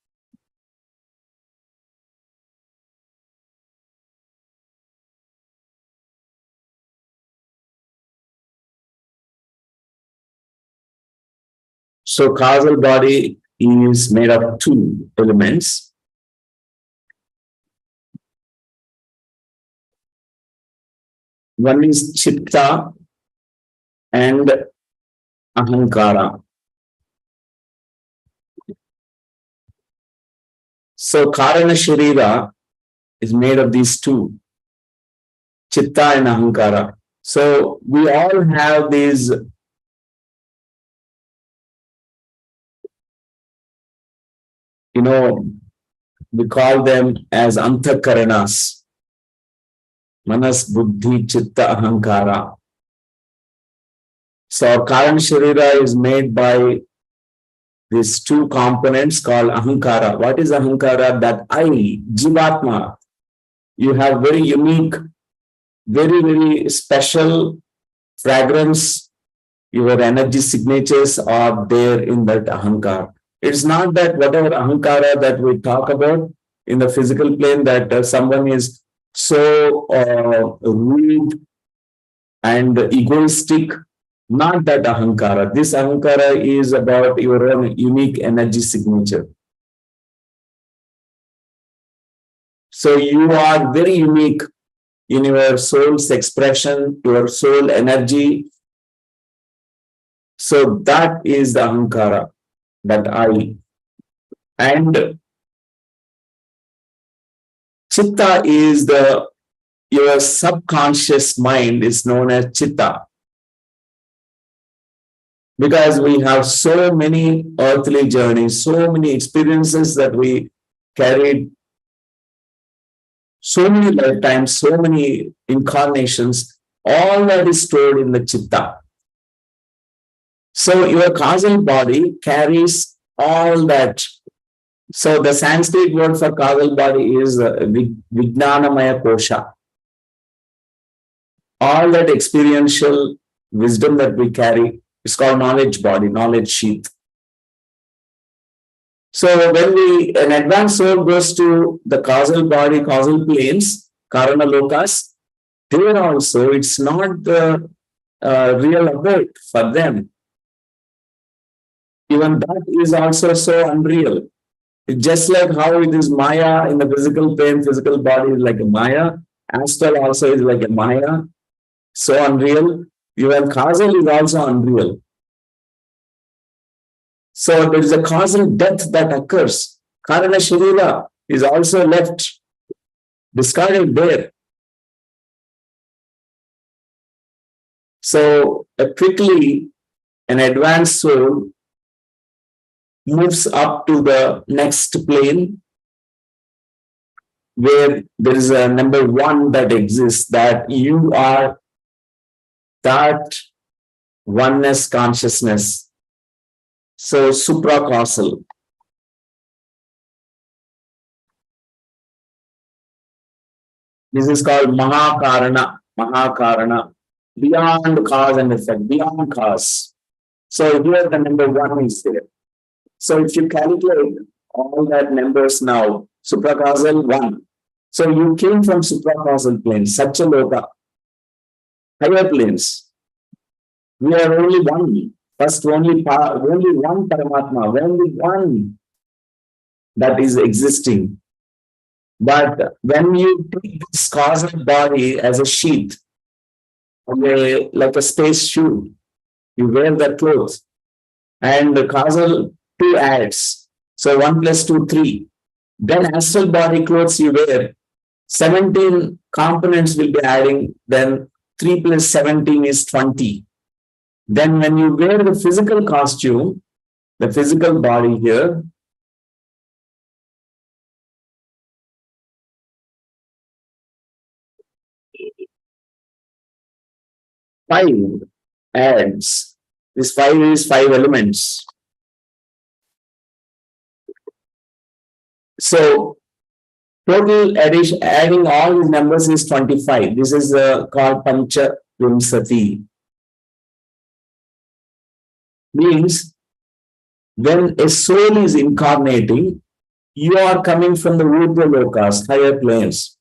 So causal body is made of two elements. One is chitta and ahankara. So karana sharira is made of these two, chitta and ahankara. So we all have these we call them as antakaranas. Manas, buddhi, chitta, ahankara. So karana sharira is made by these two components called ahankara. What is ahankara? That I, jivatma, you have very unique, very, very special fragrance. Your energy signatures are there in that ahankara. It's not that whatever ahankara that we talk about in the physical plane, that someone is so rude and egoistic. Not that ahankara. This ahankara is about your own unique energy signature. So you are very unique in your soul's expression, your soul energy. So that is the ahankara, that I. And chitta is your subconscious mind is known as chitta. Because we have so many earthly journeys, so many experiences that we carried, so many lifetimes, so many incarnations, all that is stored in the chitta. So your causal body carries all that. So the Sanskrit word for causal body is Vijnanamaya Kosha. All that experiential wisdom that we carry is called knowledge body, knowledge sheath. So when an advanced soul goes to the causal body, causal planes, Karana Lokas, there also it's not the real abode for them. Even that is also so unreal. It's just like how it is Maya in the physical plane, physical body is like a Maya. Astral also is like a Maya. So unreal. Even causal is also unreal. So there is a causal death that occurs. Karana Sharira is also left, discarded there. So quickly, an advanced soul moves up to the next plane where there is a number one that exists, that you are that oneness consciousness. So supracausal. This is called Mahakarana. Mahakarana. Beyond cause and effect, beyond cause. So here the number one is there. So if you calculate all that numbers now, supracausal 1. So you came from supracausal planes, Satyaloka, higher planes. We are only one. First, only one Paramatma, only one that is existing. But when you take this causal body as a sheath, like a space shoe, you wear that clothes, and the causal 2 adds. So 1 plus 2, 3. Then astral body clothes you wear, 17 components will be adding, then 3 plus 17 is 20. Then when you wear the physical costume, the physical body here, five adds. This 5 is 5 elements. So total addition, adding all these numbers is 25. This is called Pancha Vimsati. Means when a soul is incarnating, you are coming from the Urdhva Lokas, higher planes.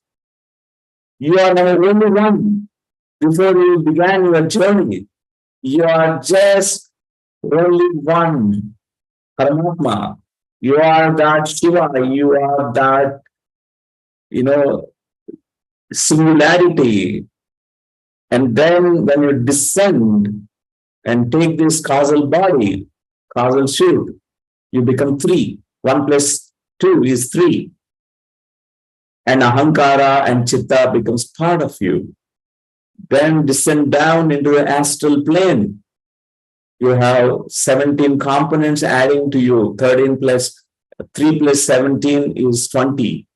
You are the only one. Before you began your journey, you are just only one Paramatma. You are that Shiva, you are that, singularity. And then when you descend and take this causal body, causal shoot, you become 3. 1 plus 2 is 3. And Ahankara and Chitta becomes part of you. Then descend down into the astral plane. You have 17 components adding to you. 13 plus 3 plus 17 is 20.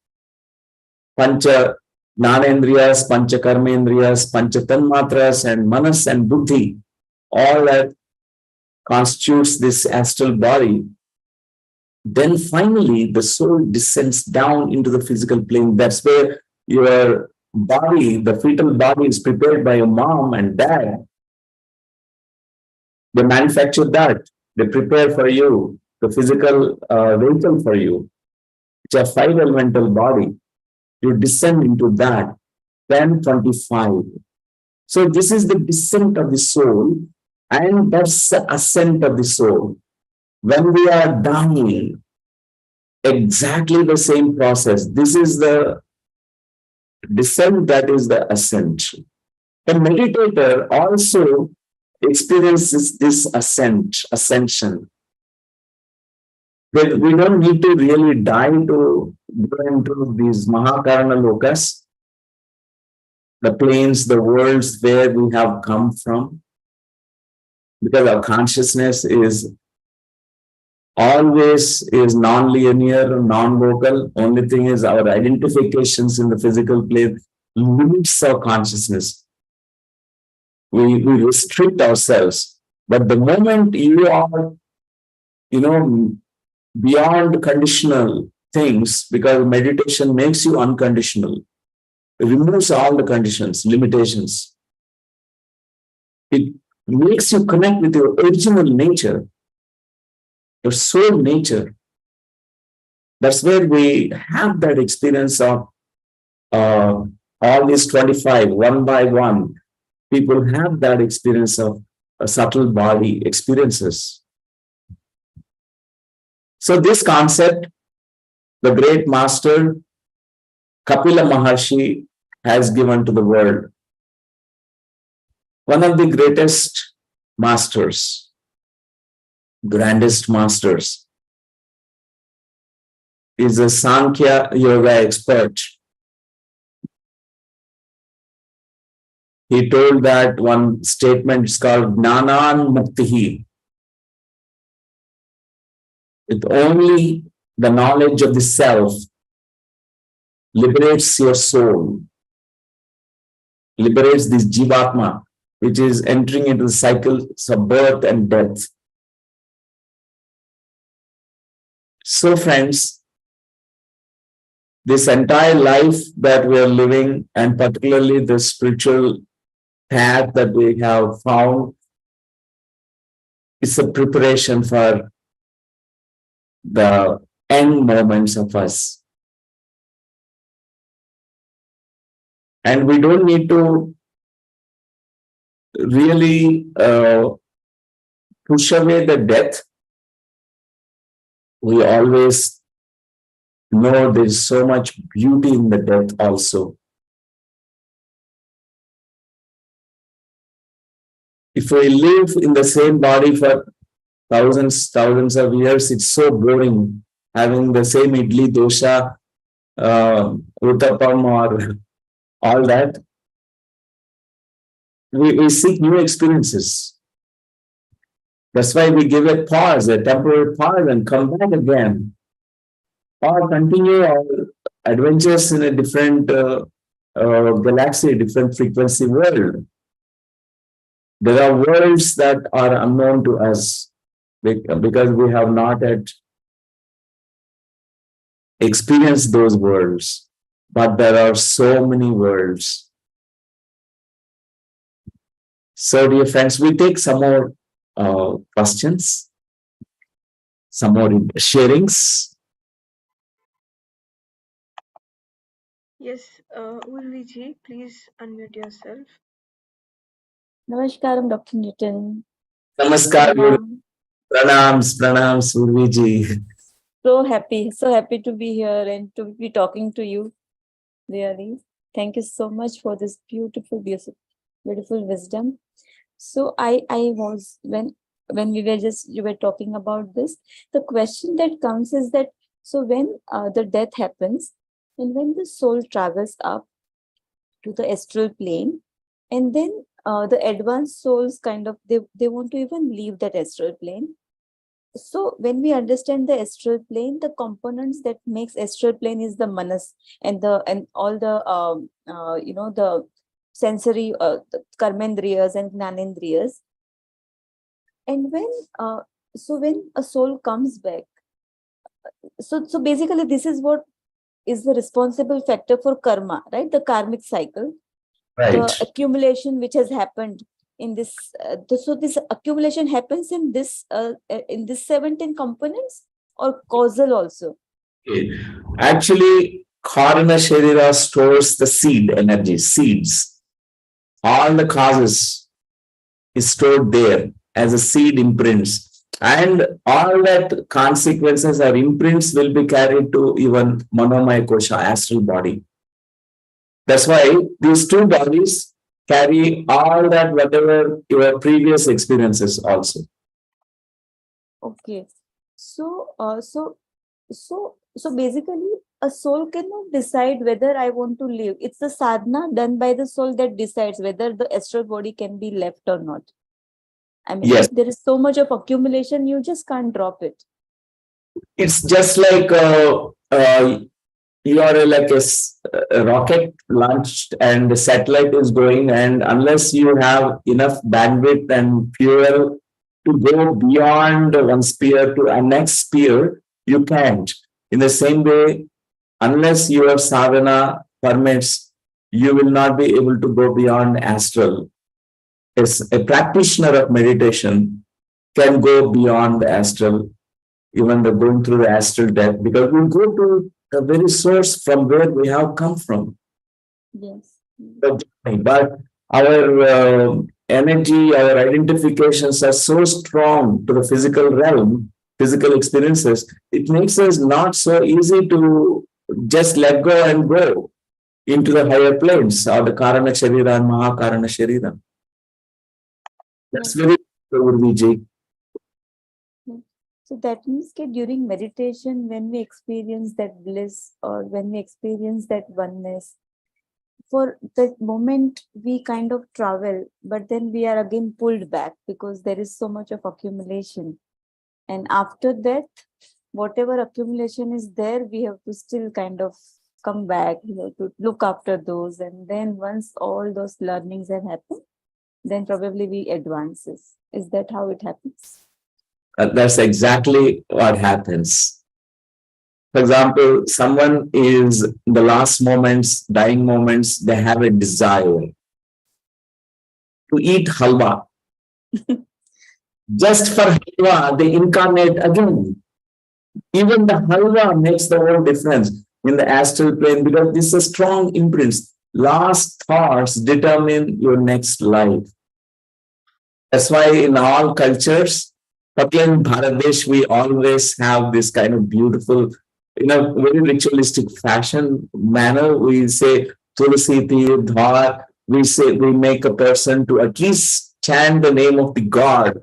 Pancha Jnanendriyas, Pancha Karmendriyas, Pancha Tanmatras, and Manas and Buddhi. All that constitutes this astral body. Then finally, the soul descends down into the physical plane. That's where your body, the fetal body, is prepared by your mom and dad. They manufacture that. They prepare for you the physical vehicle for you. It's a 5 elemental body. You descend into that. Then 25. So this is the descent of the soul, and that's the ascent of the soul. When we are dying, exactly the same process. This is the descent, that is the ascent. A meditator also experiences this ascension. We don't need to really die to go into these Mahakarana Lokas, the planes, the worlds where we have come from, because our consciousness is always non-linear, non-local. Only thing is our identifications in the physical plane limits our consciousness. We restrict ourselves. But the moment you are, beyond conditional things, because meditation makes you unconditional, it removes all the conditions, limitations. It makes you connect with your original nature, your soul nature. That's where we have that experience of all these 25, one by one. People have that experience of subtle body experiences. So this concept, the great master Kapila Maharshi has given to the world. One of the greatest masters, grandest masters, is a Sankhya Yoga expert. He told that one statement is called Jnanan Muktihi. With only the knowledge of the self liberates your soul, liberates this Jivatma, which is entering into the cycles of birth and death. So friends, this entire life that we are living, and particularly the spiritual path that we have found, is a preparation for the end moments of us. And we don't need to really push away the death. We always know there is so much beauty in the death also. If we live in the same body for thousands of years, it's so boring having the same idli, dosha, uttapam, or all that. We seek new experiences. That's why we give a pause, a temporary pause, and come back again, or continue our adventures in a different galaxy, different frequency world. There are worlds that are unknown to us because we have not yet experienced those worlds. But there are so many worlds. So, dear friends, we take some more questions, some more sharings. Yes, Urviji, please unmute yourself. Namaskaram, Dr. Newton. Namaskar, Pranam. pranams, Urviji. So happy to be here and to be talking to you. Really, thank you so much for this beautiful wisdom. So I was when we were you were talking about this, the question that comes is that, so when the death happens and when the soul travels up to the astral plane, and then the advanced souls kind of they want to even leave that astral plane. So when we understand the astral plane, the components that makes astral plane is the manas and all the the sensory the karmendriyas and gnanendriyas. And when when a soul comes back, so basically this is what is the responsible factor for karma, right? The karmic cycle, Right. the accumulation which has happened in this. So this accumulation happens in this 17 components, or causal also? Actually, Karana Sharira stores the seed energy, seeds. All the causes is stored there as a seed imprints. And all that consequences or imprints will be carried to even Manomaya Kosha, astral body. That's why these two bodies carry all that, whatever your previous experiences also. Okay. So basically a soul cannot decide whether I want to live. It's the sadhana done by the soul that decides whether the astral body can be left or not. I mean, Yes. if there is so much of accumulation, you just can't drop it. It's just like you are like a rocket launched and the satellite is going, and unless you have enough bandwidth and fuel to go beyond one sphere to a next sphere, you can't. In the same way, unless your sadhana permits, you will not be able to go beyond astral. As a practitioner of meditation can go beyond the astral even the going through the astral death, because we go to the very source from where we have come from. Yes. But our energy, our identifications are so strong to the physical realm, physical experiences, it makes us not so easy to just let go and go into the higher planes, or the Karana Sharira and Mahakarana Sharira. That's very Urviji. So that means that during meditation, when we experience that bliss or when we experience that oneness, for that moment we kind of travel, but then we are again pulled back because there is so much of accumulation. And after that, whatever accumulation is there, we have to still kind of come back, to look after those. And then once all those learnings have happened, then probably we advances. Is that how it happens? That's exactly what happens. For example, someone is in the last moments, dying moments, they have a desire to eat halwa. Just for halwa, they incarnate again. Even the halwa makes the whole difference in the astral plane, because this is a strong imprint. Last thoughts determine your next life. That's why in all cultures, particularly in Bharat, we always have this kind of beautiful, in a very ritualistic fashion manner. We say Tulsi Dhar, we make a person to at least chant the name of the God.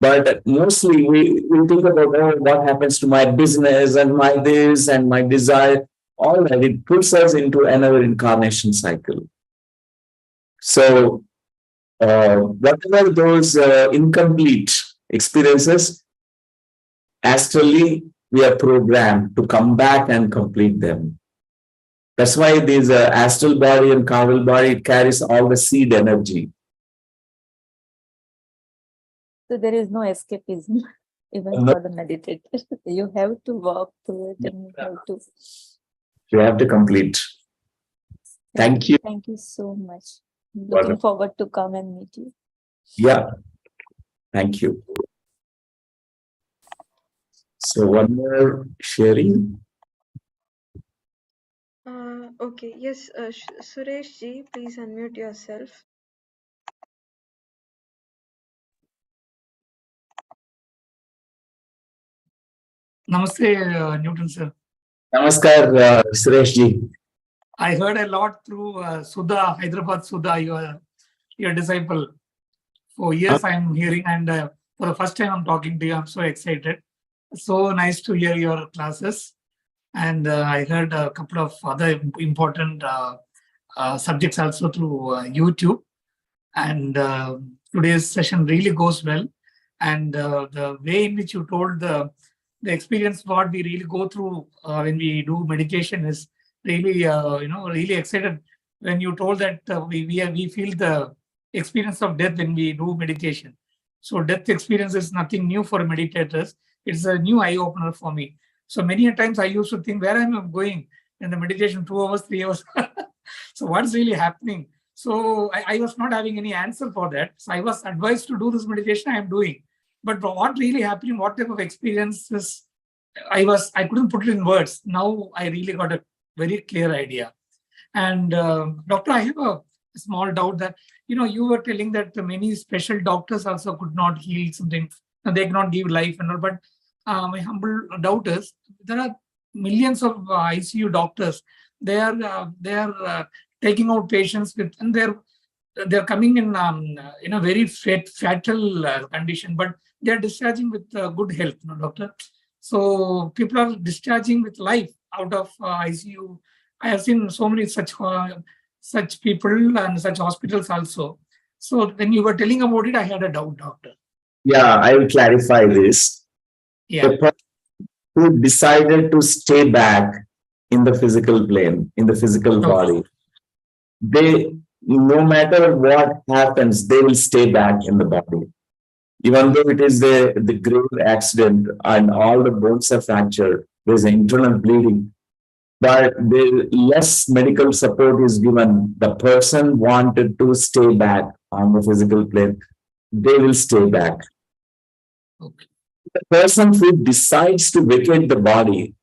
But mostly we think about, oh, what happens to my business and my this and my desire. All that, it puts us into another incarnation cycle. So whatever those incomplete experiences, astrally, we are programmed to come back and complete them. That's why this astral body and carnal body, it carries all the seed energy. So there is no escapism, even for the meditator. You have to walk through it and you have to complete. Thank you. Thank you so much. Looking forward to come and meet you. Yeah. Thank you. So one more sharing. Okay, yes, Suresh ji, please unmute yourself. Namaste, Newton sir. Namaskar, Suresh ji. I heard a lot through Sudha, Hyderabad Sudha, your disciple. For years I'm hearing, and for the first time I'm talking to you. I'm so excited. So nice to hear your classes. And I heard a couple of other important subjects also through YouTube. And today's session really goes well. And the way in which you told the experience what we really go through when we do meditation is really, really excited. When you told that we feel the experience of death when we do meditation. So death experience is nothing new for meditators. It's a new eye opener for me. So many a times I used to think, where am I going in the meditation, 2 hours, 3 hours? So what's really happening? So I was not having any answer for that. So I was advised to do this meditation I am doing. But what really happening, what type of experiences, I couldn't put it in words. Now I really got a very clear idea. And doctor, I have a small doubt that, you were telling that many special doctors also could not heal something. They cannot give life and all. But my humble doubt is, there are millions of ICU doctors. They are taking out patients with, and they're coming in a very fatal condition, but they're discharging with good health, doctor. So people are discharging with life out of ICU. I have seen so many such people and such hospitals also. So when you were telling about it, I had a doubt, doctor. Yeah, I will clarify this. Yeah. The person who decided to stay back in the physical plane, in the physical body, they, no matter what happens, they will stay back in the body. Even though it is the grave accident and all the bones are fractured, there's internal bleeding. But the less medical support is given, the person wanted to stay back on the physical plane, they will stay back. Okay. The person who decides to vacate the body,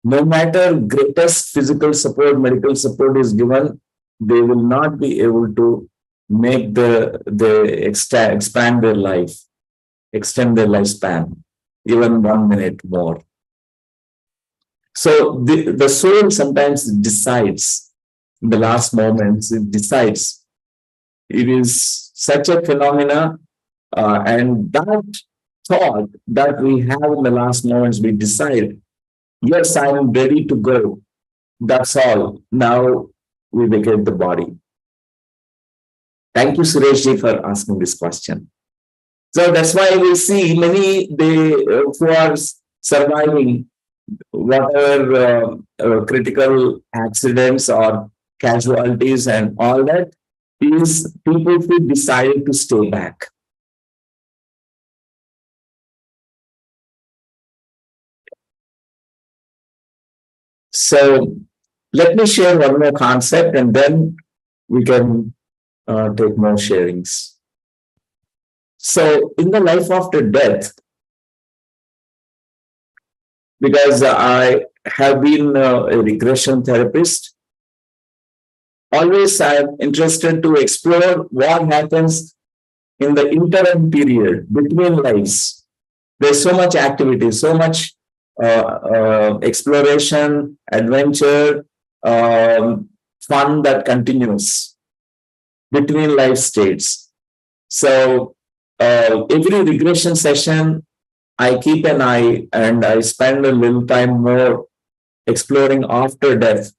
no matter greatest physical support, medical support is given, they will not be able to make expand their life, extend their lifespan, even 1 minute more. So the soul sometimes decides in the last moments, it decides. It is such a phenomena, and that thought that we have in the last moments, we decide, yes, I am ready to go. That's all. Now we vacate the body. Thank you, Sureshji, for asking this question. So that's why we see many who are surviving whatever critical accidents or casualties and all that is people who decided to stay back. So let me share one more concept and then we can take more sharings. So in the life after death, because I have been a regression therapist, always I'm interested to explore what happens in the interim period between lives. There's so much activity, so much exploration, adventure, fun that continues between life states. So every regression session, I keep an eye and I spend a little time more exploring after death.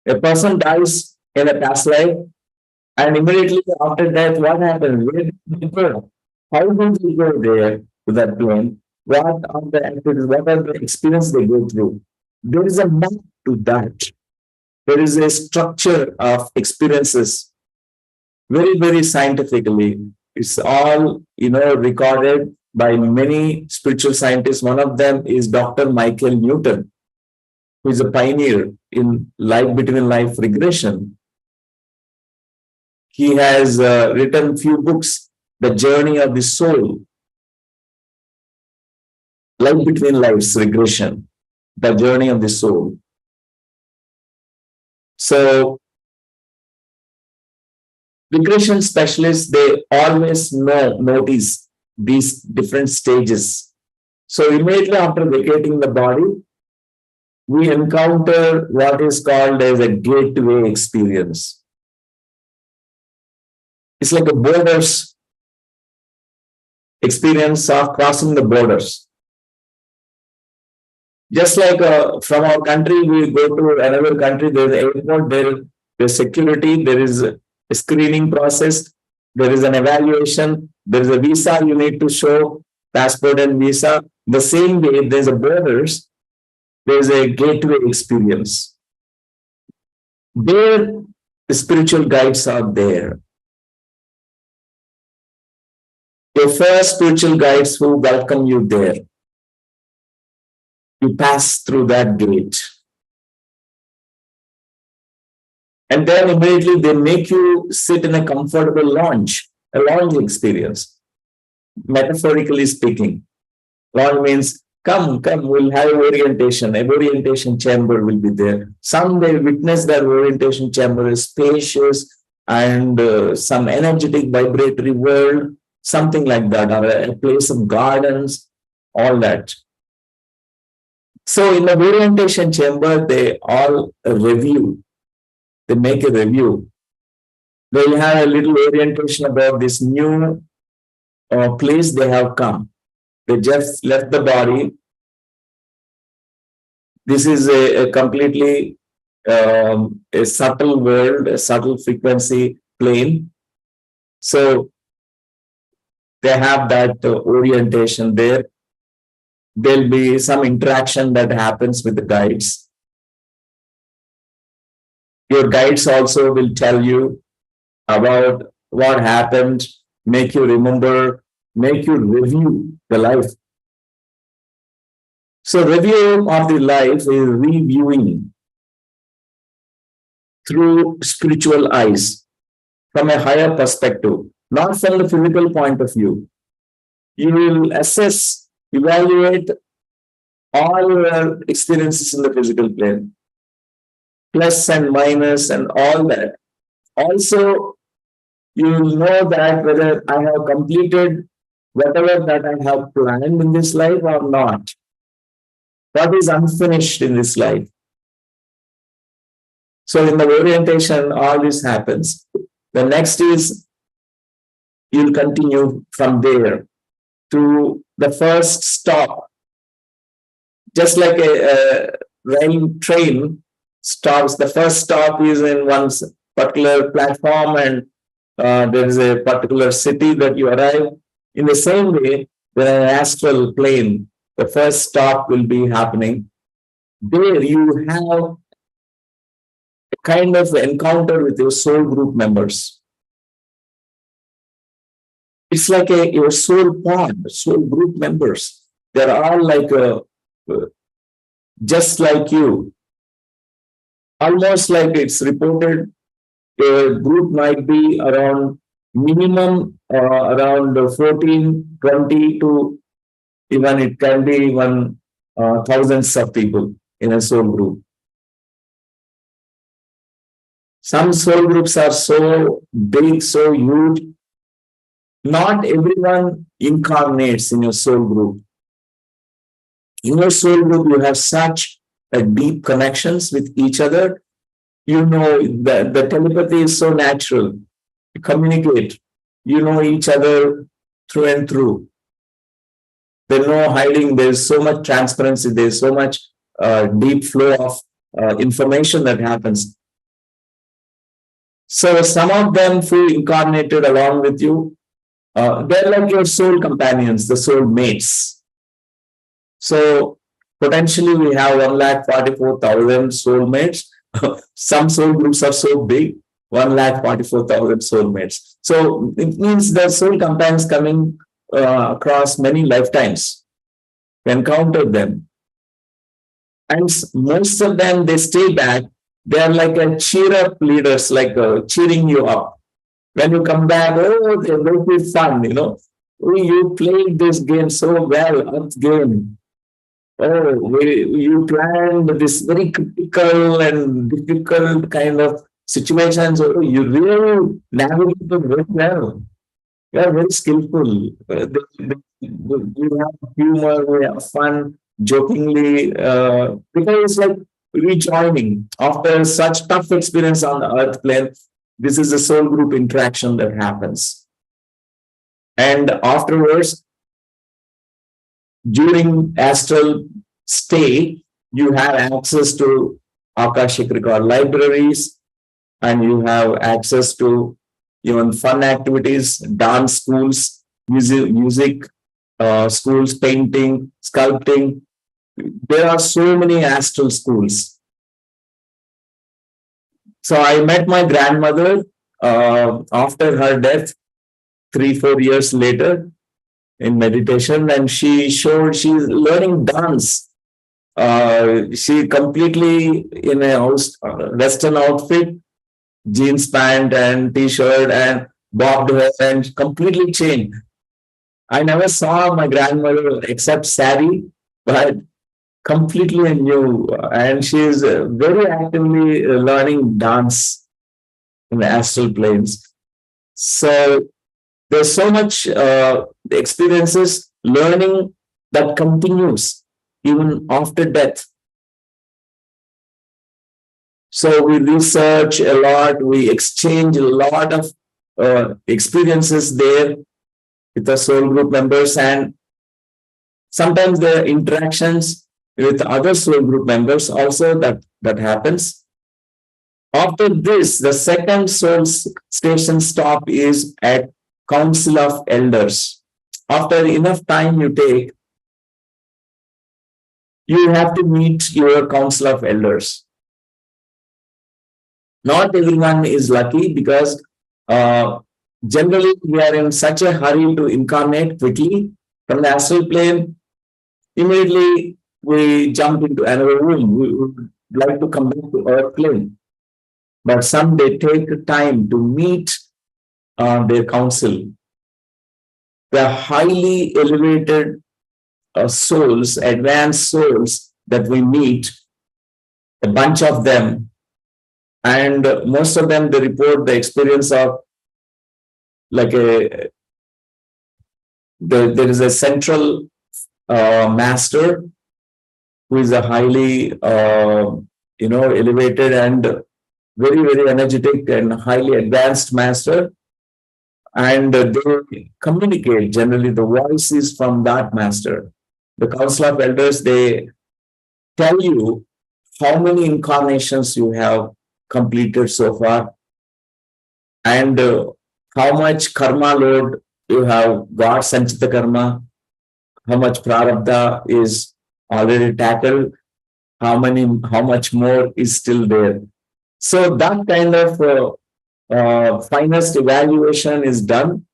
A person dies in a past life, and immediately after death, what happens? Where did they go? How did they go there to that plane? What are the activities? What are the experiences they go through? There is a map to that. There is a structure of experiences, very, very scientifically. It's all, recorded by many spiritual scientists. One of them is Dr. Newton, who is a pioneer in life between life regression. He has written few books, The Journey of the Soul, Life Between Lives Regression, The Journey of the Soul. So regression specialists, they always notice these different stages. So immediately after vacating the body, we encounter what is called as a gateway experience. It's like a borders experience of crossing the borders. Just like from our country, we go to another country, there's an airport, there's security, there is a screening process, there is an evaluation, there is a visa you need to show, passport and visa. The same way, there's a borders, there's a gateway experience. There, the spiritual guides are there. Your first spiritual guides who welcome you there. You pass through that gate. And then immediately they make you sit in a comfortable lounge, a lounge experience. Metaphorically speaking, lounge means come, we'll have orientation. A orientation chamber will be there. Some they witness that orientation chamber is spacious and some energetic vibratory world, something like that, or a place of gardens, all that. So in the orientation chamber, they all review. They make a review. They'll have a little orientation about this new place they have come. They just left the body. This is a completely a subtle world, a subtle frequency plane. So they have that orientation there. There'll be some interaction that happens with the guides. Your guides also will tell you about what happened, make you remember, make you review the life. So review of the life is reviewing through spiritual eyes, from a higher perspective, not from the physical point of view. You will assess Evaluate all your experiences in the physical plane, plus and minus and all that. Also, you will know that whether I have completed whatever that I have planned in this life or not. What is unfinished in this life? So in the orientation, all this happens. The next is you'll continue from there to the first stop. Just like a train stops, the first stop is in one particular platform and there is a particular city that you arrive. In the same way, when an astral plane, the first stop will be happening. There you have a kind of encounter with your soul group members. It's like your soul pod, soul group members. They're all like just like you. Almost like it's reported, a group might be around minimum around 14, 20 to even it can be even thousands of people in a soul group. Some soul groups are so big, so huge. Not everyone incarnates in your soul group. In your soul group, you have such a deep connections with each other. You know, the telepathy is so natural. You communicate. You know each other through and through. There's no hiding. There's so much transparency. There's so much deep flow of information that happens. So some of them who incarnated along with you, they're like your soul companions, the soul mates. So potentially we have 1,44,000 soulmates. Some soul groups are so big, 1,44,000 soulmates. So it means the soul companions coming across many lifetimes. We encounter them. And most of them, they stay back. They are like a cheer-up leaders, like cheering you up. When you come back, oh, they make it fun, you know. Oh, you played this game so well, Earth game. Oh, you planned this very critical and difficult kind of situations. Oh, you really navigated very well. You are very skillful. We have humor, we have fun, jokingly, because it's like rejoining after such tough experience on the earth plane. This is a soul group interaction that happens. And afterwards, during astral stay, you have access to Akashic record libraries, and you have access to even fun activities, dance schools, music schools, painting, sculpting. There are so many astral schools. So I met my grandmother after her death, 3-4 years later in meditation, and she's learning dance. She completely in a Western outfit, jeans pant and t-shirt and bobbed hair, and completely changed. I never saw my grandmother except sari, but completely new. And she is very actively learning dance in the astral planes. So there's so much experiences, learning that continues even after death. So we research a lot, we exchange a lot of experiences there with the soul group members, and sometimes there are interactions with other soul group members also that happens. After this, the second soul station stop is at Council of Elders. After enough time you take, you have to meet your Council of Elders. Not everyone is lucky because generally we are in such a hurry to incarnate quickly from the astral plane. Immediately we jump into another room. We would like to come back to earth plane. But some they take time to meet their council. They are highly elevated souls, advanced souls that we meet, a bunch of them, and most of them, they report the experience of like there is a central master who is a highly, elevated and very, very energetic and highly advanced master. And they communicate. Generally, the voice is from that master. The Council of Elders, they tell you how many incarnations you have completed so far, and how much karma load you have got, sanchita karma, how much prarabdha is already tackled, how much more is still there. So that kind of finest evaluation is done,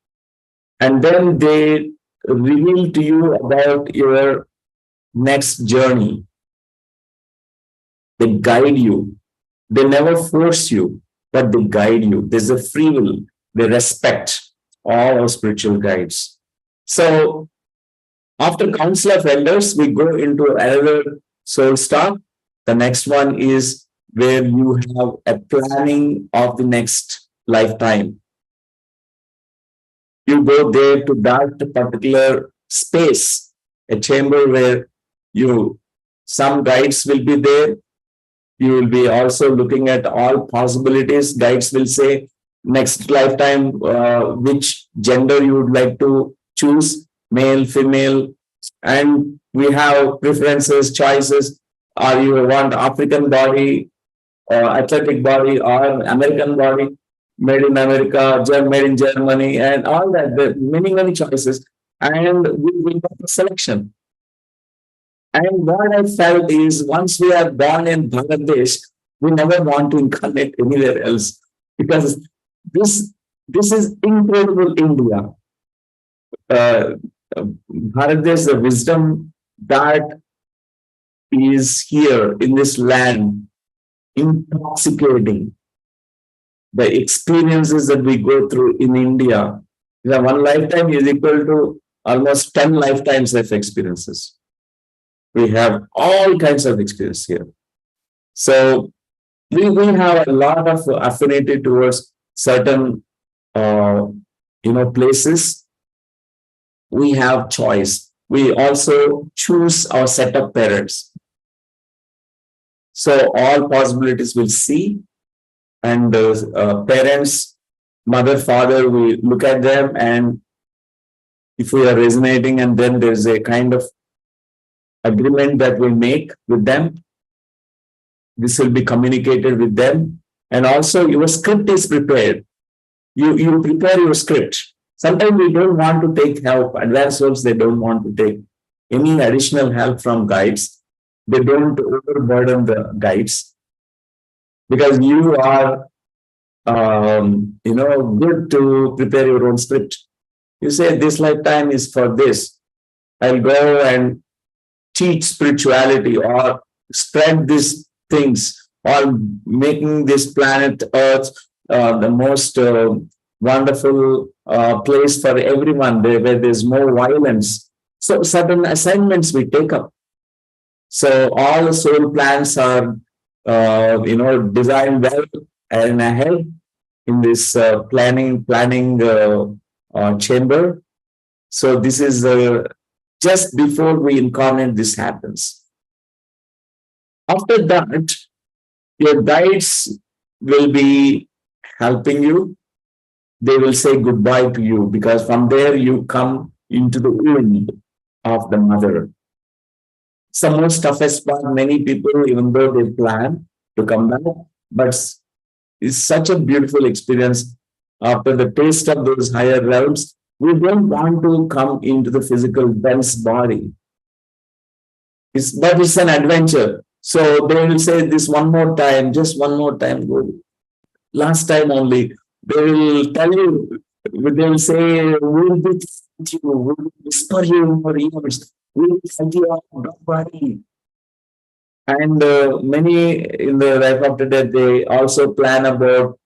and then they reveal to you about your next journey. They guide you. They never force you, but they guide you. There's a free will. They respect all our spiritual guides. So after Council of Elders, we go into another soul star. The next one is where you have a planning of the next lifetime. You go there to that particular space, a chamber where some guides will be there. You will be also looking at all possibilities. Guides will say, next lifetime, which gender you would like to choose, male, female, and we have preferences, choices. Or you want African body, or athletic body, or American body, made in America, made in Germany, and all that. There are many, many choices. And we will make a selection. And what I felt is, once we are born in Bangladesh, we never want to incarnate anywhere else, because this is incredible India. Bangladesh, the wisdom that is here in this land, intoxicating. The experiences that we go through in India, one lifetime is equal to almost 10 lifetimes of experiences. We have all kinds of experience here. So we have a lot of affinity towards certain places. We have choice. We also choose our set of parents. So all possibilities we'll see, and parents, mother, father, we look at them, and if we are resonating, and then there's a kind of agreement that we make with them. This will be communicated with them. And also your script is prepared. You prepare your script. Sometimes we don't want to take help. Advanced souls, they don't want to take any additional help from guides. They don't overburden the guides, because you are good to prepare your own script. You say, this lifetime is for this. I'll go and teach spirituality, or spread these things, or making this planet Earth the most wonderful place for everyone, where there's more violence. So certain assignments we take up. So all the soul plans are designed well and ahead in this planning chamber. So this is just before we incarnate, this happens. After that, your guides will be helping you. They will say goodbye to you, because from there you come into the womb of the mother. It's the most toughest part. Many people, even though they plan to come back, but it's such a beautiful experience. After the taste of those higher realms, we don't want to come into the physical dense body. But it's an adventure. So they will say this one more time, just one more time, go. Last time only. They will tell you, they will say, we'll be with you, we'll whisper you in your ears, we'll tell you our body. And many in the life after death, they also plan about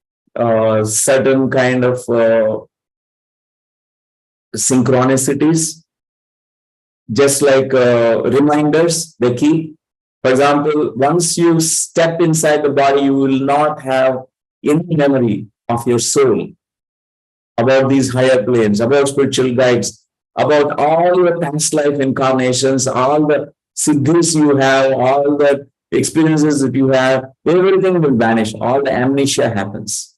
certain kind of synchronicities. just like reminders they keep. For example, once you step inside the body, you will not have any memory of your soul, about these higher planes, about spiritual guides, about all your past life incarnations, all the siddhis you have, all the experiences that you have, everything will vanish. All the amnesia happens.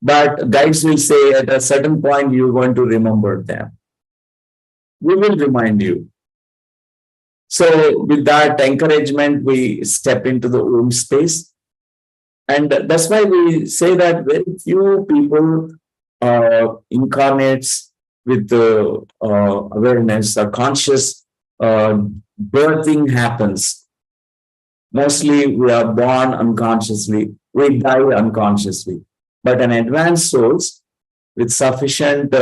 But guides will say at a certain point, you're going to remember them. We will remind you. So, with that encouragement, we step into the Om space. And that's why we say that very few people incarnates with awareness or conscious birthing happens. Mostly we are born unconsciously, we die unconsciously. But an advanced souls with sufficient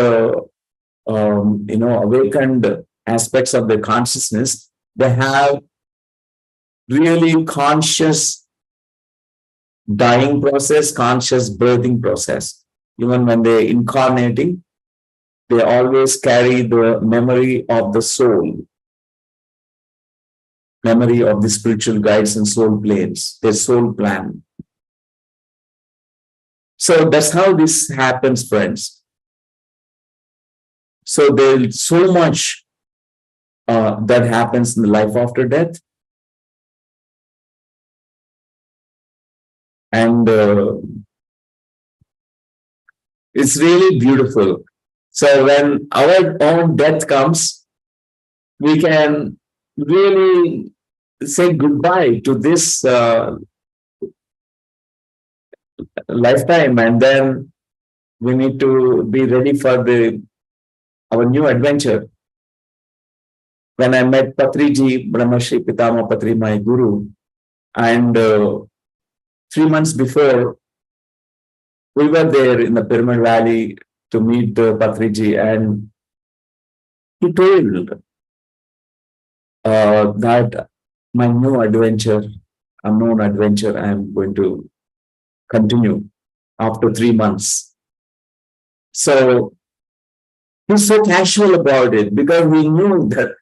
awakened aspects of their consciousness, they have really conscious dying process, conscious birthing process. Even when they're incarnating, they always carry the memory of the soul, memory of the spiritual guides and soul planes, their soul plan. So that's how this happens, friends. So there's so much that happens in the life after death. And it's really beautiful. So when our own death comes, we can really say goodbye to this lifetime, and then we need to be ready for our new adventure. When I met Patriji, Brahmarshi Pitama Patri, my guru, and 3 months before, we were there in the Pyramid Valley to meet Patriji, and he told that my new adventure, unknown adventure, I am going to continue after 3 months. So he's so casual about it because we knew that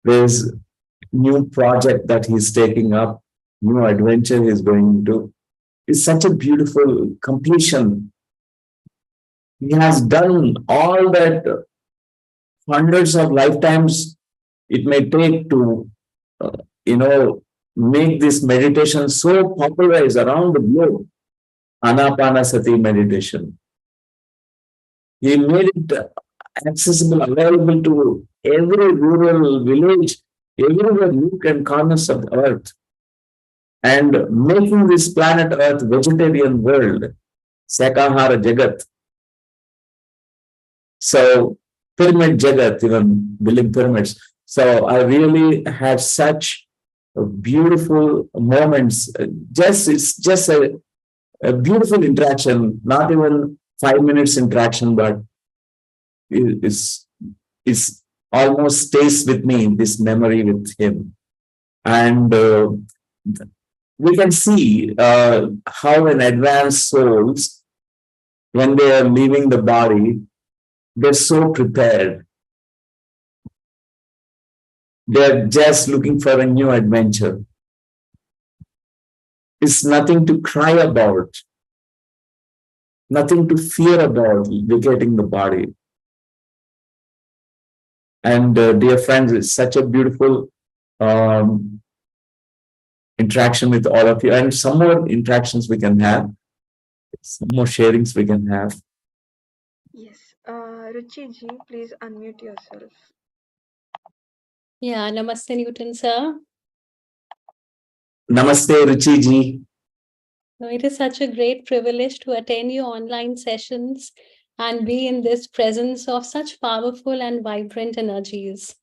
there's new project that he's taking up, new adventure he's going to. It's such a beautiful completion. He has done all that hundreds of lifetimes it may take to, make this meditation so popularized around the globe. Anapanasati Meditation. He made it accessible, available to every rural village, everywhere nook and corners of the earth, and making this planet Earth vegetarian world, Sakahara Jagat. So, pyramid Jagat, even building pyramids. So, I really had such beautiful moments. It's just a beautiful interaction, not even 5 minutes interaction, but it's almost stays with me, this memory with him. And we can see how an advanced souls, when they are leaving the body, they're so prepared. They're just looking for a new adventure. It's nothing to cry about, nothing to fear about vacating the body. And dear friends, it's such a beautiful interaction with all of you, and some more interactions we can have, some more sharings we can have. Yes. Ruchi ji, please unmute yourself. Yeah, Namaste, Newton sir. Namaste, Ruchi ji. It is such a great privilege to attend your online sessions and be in this presence of such powerful and vibrant energies.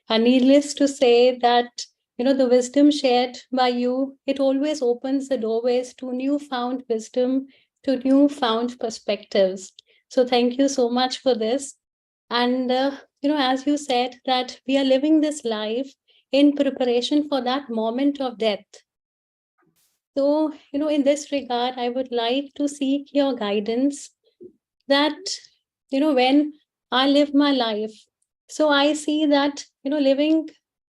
And needless to say that, the wisdom shared by you, it always opens the doorways to newfound wisdom, to newfound perspectives. So thank you so much for this. And, as you said, that we are living this life in preparation for that moment of death. So, in this regard, I would like to seek your guidance that, when I live my life, So I see that, living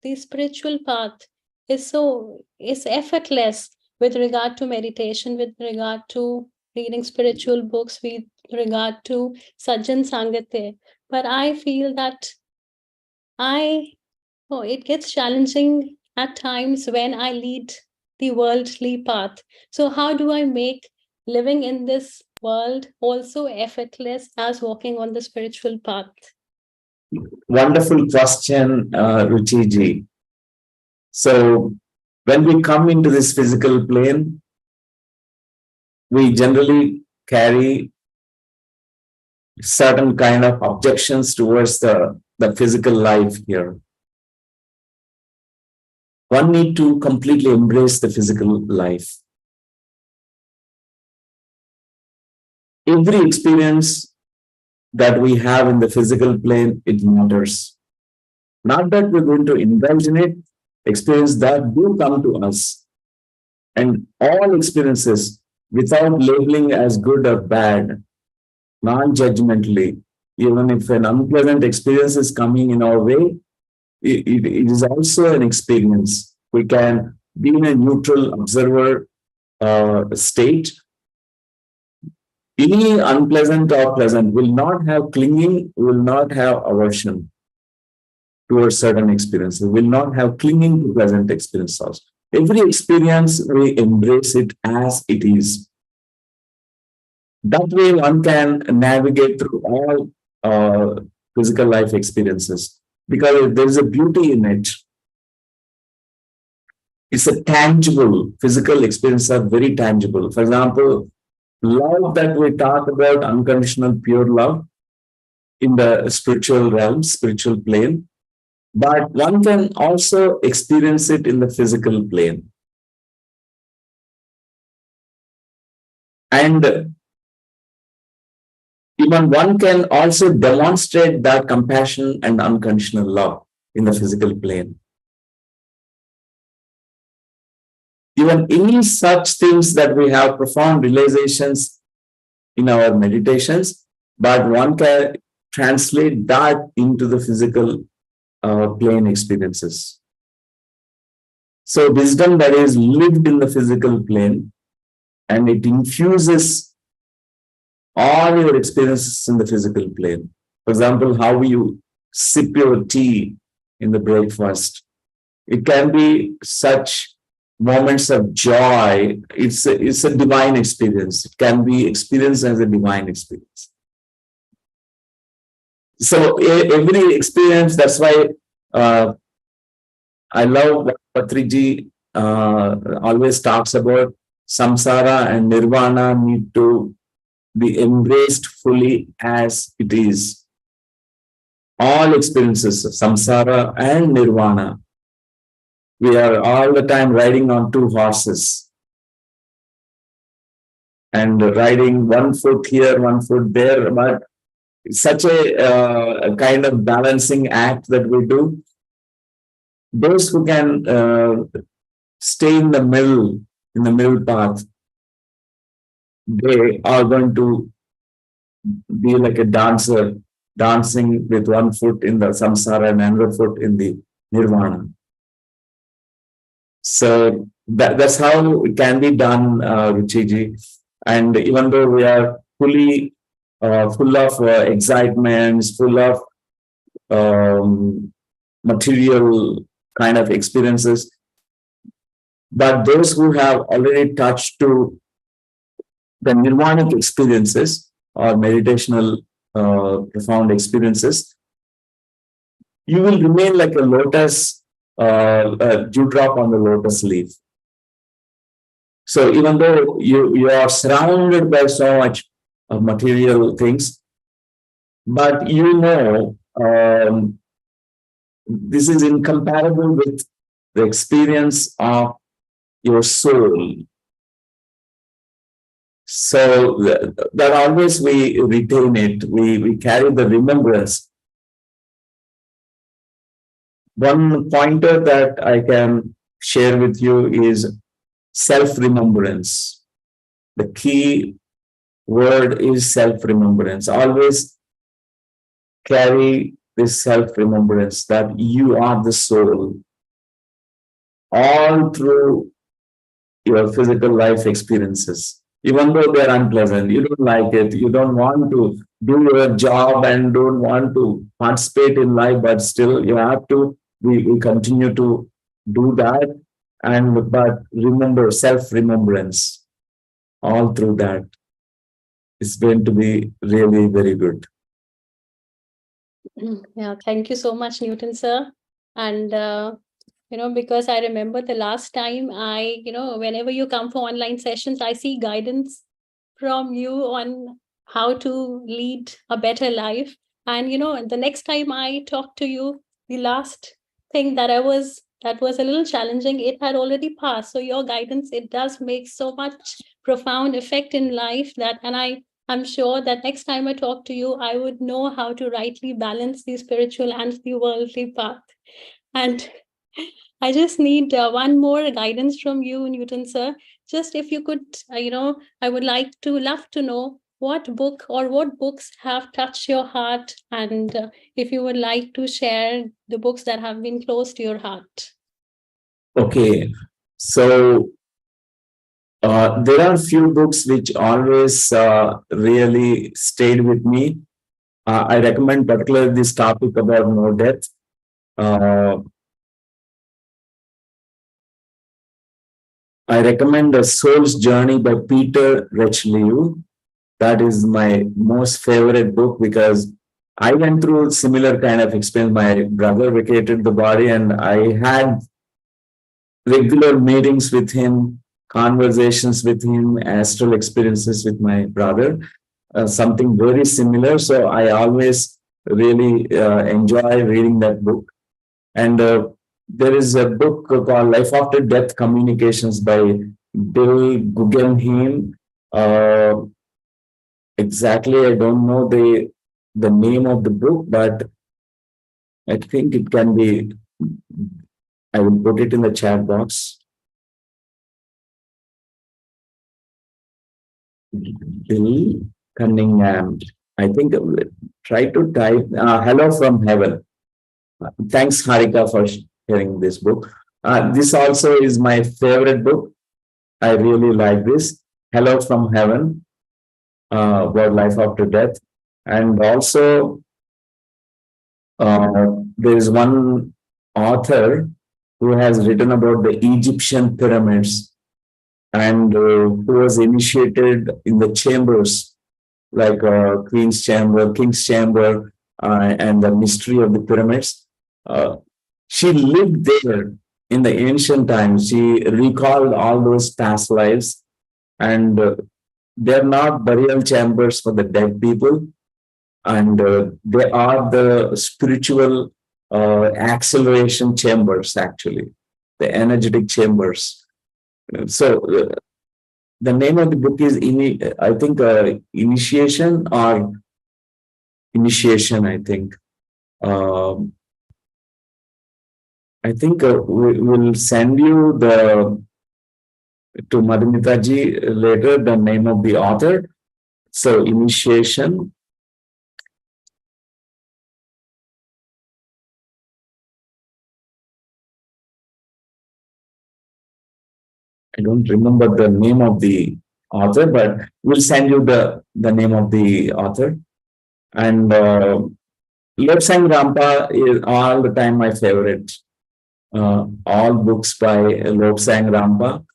the spiritual path is effortless with regard to meditation, with regard to reading spiritual books, with regard to Sajjan Sangate. But I feel that it gets challenging at times when I lead the worldly path. So how do I make living in this world also effortless as walking on the spiritual path? Wonderful question, Ruchiji. So when we come into this physical plane, we generally carry certain kind of objections towards the physical life here. One need to completely embrace the physical life. Every experience that we have in the physical plane, it matters. Not that we're going to indulge in it, experience that do come to us. And all experiences, without labeling as good or bad, non-judgmentally, even if an unpleasant experience is coming in our way, it is also an experience. We can be in a neutral observer state. Any unpleasant or pleasant will not have clinging, will not have aversion towards certain experiences, will not have clinging to pleasant experiences. Every experience, we embrace it as it is. That way, one can navigate through all physical life experiences because there is a beauty in it. It's a tangible, physical experiences are very tangible. For example, love that we talk about, unconditional pure love in the spiritual realm, spiritual plane, but one can also experience it in the physical plane. And even one can also demonstrate that compassion and unconditional love in the physical plane. Even any such things that we have profound realizations in our meditations, but one can translate that into the physical plane experiences. So wisdom that is lived in the physical plane, and it infuses all your experiences in the physical plane. For example, how you sip your tea in the breakfast. It can be such moments of joy. It's a divine experience. It can be experienced as a divine experience. So every experience, that's why I love what Patriji always talks about. Samsara and nirvana need to be embraced fully as it is. All experiences of samsara and nirvana, we are all the time riding on two horses and riding one foot here, one foot there, but it's such a kind of balancing act that we do. Those who can stay in the middle path, they are going to be like a dancer, dancing with one foot in the samsara and another foot in the nirvana. So that's how it can be done, Ruchiji. And even though we are full of excitements, full of material kind of experiences, but those who have already touched to the nirvanic experiences or meditational profound experiences, you will remain like a lotus, a dewdrop on the lotus leaf. So even though you are surrounded by so much material things, but this is incomparable with the experience of your soul. So that always we retain it, we carry the remembrance. One pointer that I can share with you is self-remembrance. The key word is self-remembrance. Always carry this self-remembrance that you are the soul all through your physical life experiences. Even though they're unpleasant, you don't like it, you don't want to do your job and don't want to participate in life, but still you have to, we continue to do that. And but remember, self-remembrance all through that is going to be really very good. Yeah, thank you so much, Newton sir. And because I remember the last time whenever you come for online sessions, I see guidance from you on how to lead a better life. And the next time I talked to you, the last thing that was a little challenging, it had already passed. So your guidance, it does make so much profound effect in life I'm sure that next time I talk to you, I would know how to rightly balance the spiritual and the worldly path. And I just need one more guidance from you, Newton sir. Just if you could, I would love to know what book or what books have touched your heart, and if you would like to share the books that have been close to your heart. Okay, so there are few books which always really stayed with me. I recommend particularly this topic about no death. I recommend The Soul's Journey by Peter Rechlieu. That is my most favorite book because I went through similar kind of experience. My brother vacated the body and I had regular meetings with him, conversations with him, astral experiences with my brother, something very similar. So I always really enjoy reading that book. And there is a book called Life After Death Communications by Bill Guggenheim. Exactly, I don't know the name of the book, but I think it can be, I will put it in the chat box. Bill Cunningham. I think try to type Hello from Heaven. Thanks, Harika, for sharing this book. This also is my favorite book. I really like this. Hello from Heaven, about life after death. And also, there is one author who has written about the Egyptian pyramids and who was initiated in the chambers, like Queen's Chamber, King's Chamber, and the mystery of the pyramids. She lived there in the ancient times. She recalled all those past lives, and they're not burial chambers for the dead people, and they are the spiritual acceleration chambers, actually, the energetic chambers. So the name of the book is, I think, Initiation or Initiation, I think. I think we will send you to Madhumita ji later the name of the author. So Initiation. I don't remember the name of the author, but we'll send you the name of the author. And Lobsang Rampa is all the time my favorite. All books by Lobsang Rampa,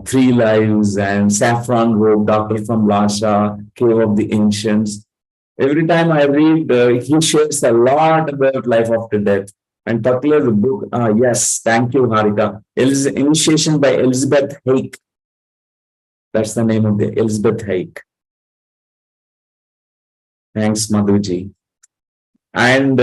Three Lives and Saffron Road, Doctor from Lhasa, Cave of the Ancients. Every time I read, he shares a lot about life after death. And particularly the book, yes, thank you, Harika. Initiation by Elizabeth Hake. That's the name of the Elizabeth Hake. Thanks, Madhuji. And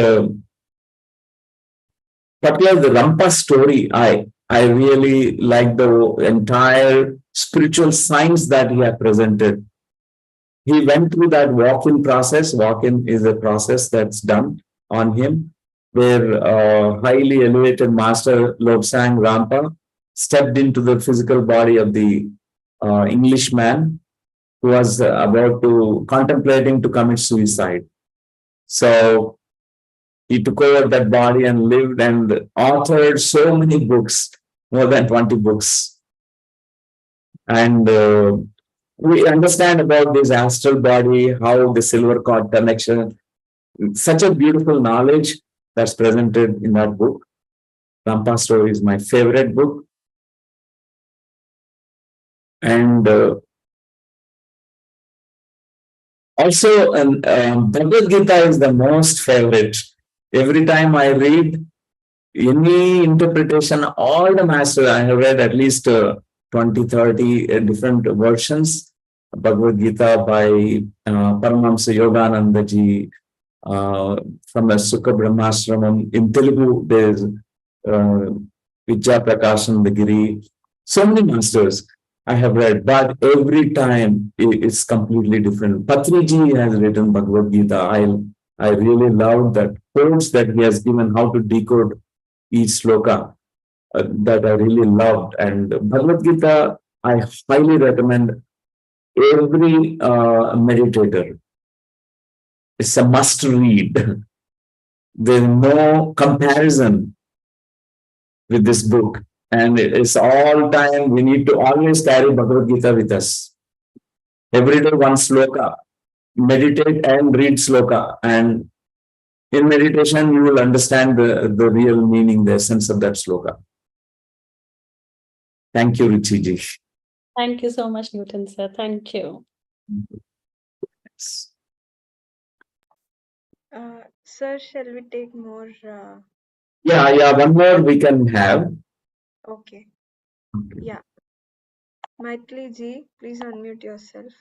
particularly the Rampa story, I really like the entire spiritual science that he had presented. He went through that walk-in process. Walk-in is a process that's done on him, where highly elevated Master Lobsang Rampa stepped into the physical body of the Englishman who was about to contemplating to commit suicide. So he took over that body and lived and authored so many books, more than 20 books. And we understand about this astral body, how the silver cord connection, such a beautiful knowledge that's presented in that book. Rampa Story is my favorite book. And also, Bhagavad Gita is the most favorite. Every time I read any interpretation, all the masters, I have read at least 20, 30 different versions. Bhagavad Gita by Paramahamsa Yogananda ji, from the Sukha Brahmashramam. In Telugu, there's Vijja Prakashanandagiri. So many masters I have read, but every time it's completely different. Patriji has written Bhagavad Gita. I really love that quotes that he has given, how to decode each sloka, that I really loved. And Bhagavad Gita, I highly recommend every meditator. It's a must read. There's no comparison with this book. And it's all time, we need to always carry Bhagavad Gita with us. Every day one sloka. Meditate and read sloka. And in meditation, you will understand the real meaning, the essence of that sloka. Thank you, Ruchiji. Thank you so much, Newton sir. Thank you. Sir, shall we take more? Yeah, one more we can have. Okay. Yeah. Maitli ji, please unmute yourself.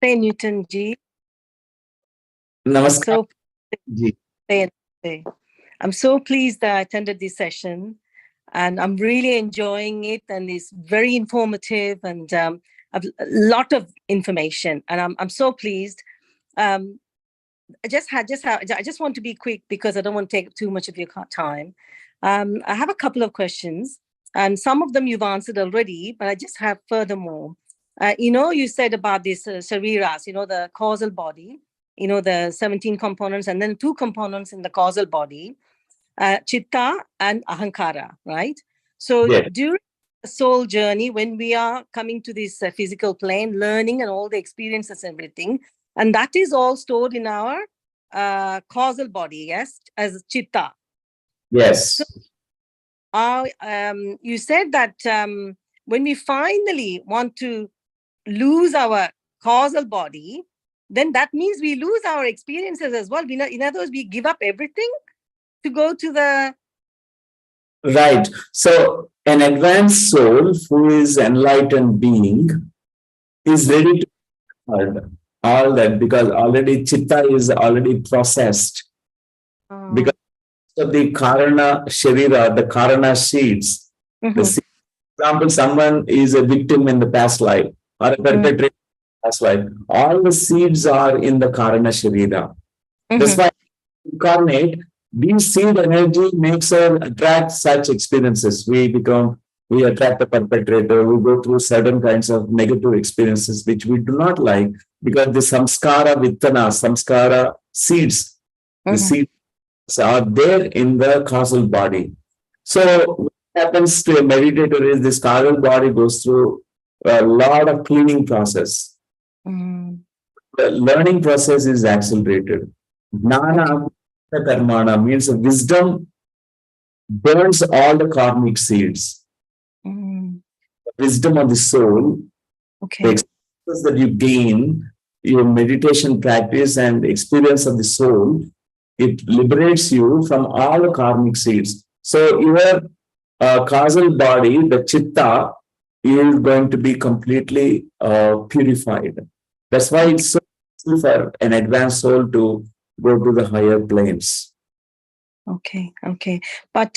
Hey, Newton ji. Namaskar. I'm so pleased that I attended this session, and I'm really enjoying it, and it's very informative and a lot of information, and I'm so pleased. I just want to be quick because I don't want to take too much of your time. I have a couple of questions, and some of them you've answered already, but I just have furthermore. You said about this shariras, the causal body, the 17 components, and then 2 components in the causal body, chitta and ahankara, right? So yeah. During the soul journey, when we are coming to this physical plane, learning and all the experiences and everything, and that is all stored in our causal body, yes, as chitta. Yes. So, you said that when we finally want to lose our causal body, then that means we lose our experiences as well. In other words, we give up everything to go to the... Right. So an advanced soul who is enlightened being is ready to learn all that, because already chitta is already processed. Because of the karana sharira, the karana seeds. The seeds, for example, someone is a victim in the past life or a perpetrator in the past life. All the seeds are in the karana sharira. That's why incarnate, these seed energy makes us attract such experiences. We attract the perpetrator, we go through certain kinds of negative experiences which we do not like, because the samskara vittana, samskara seeds, the seeds are there in the causal body. So what happens to a meditator is this causal body goes through a lot of cleaning process. The learning process is accelerated. Jnana karmana means wisdom burns all the karmic seeds. The wisdom of the soul, the experiences that you gain, your meditation practice and experience of the soul, it liberates you from all the karmic seeds. So your causal body, the chitta, is going to be completely purified. That's why it's so easy for an advanced soul to go to the higher planes. Okay. But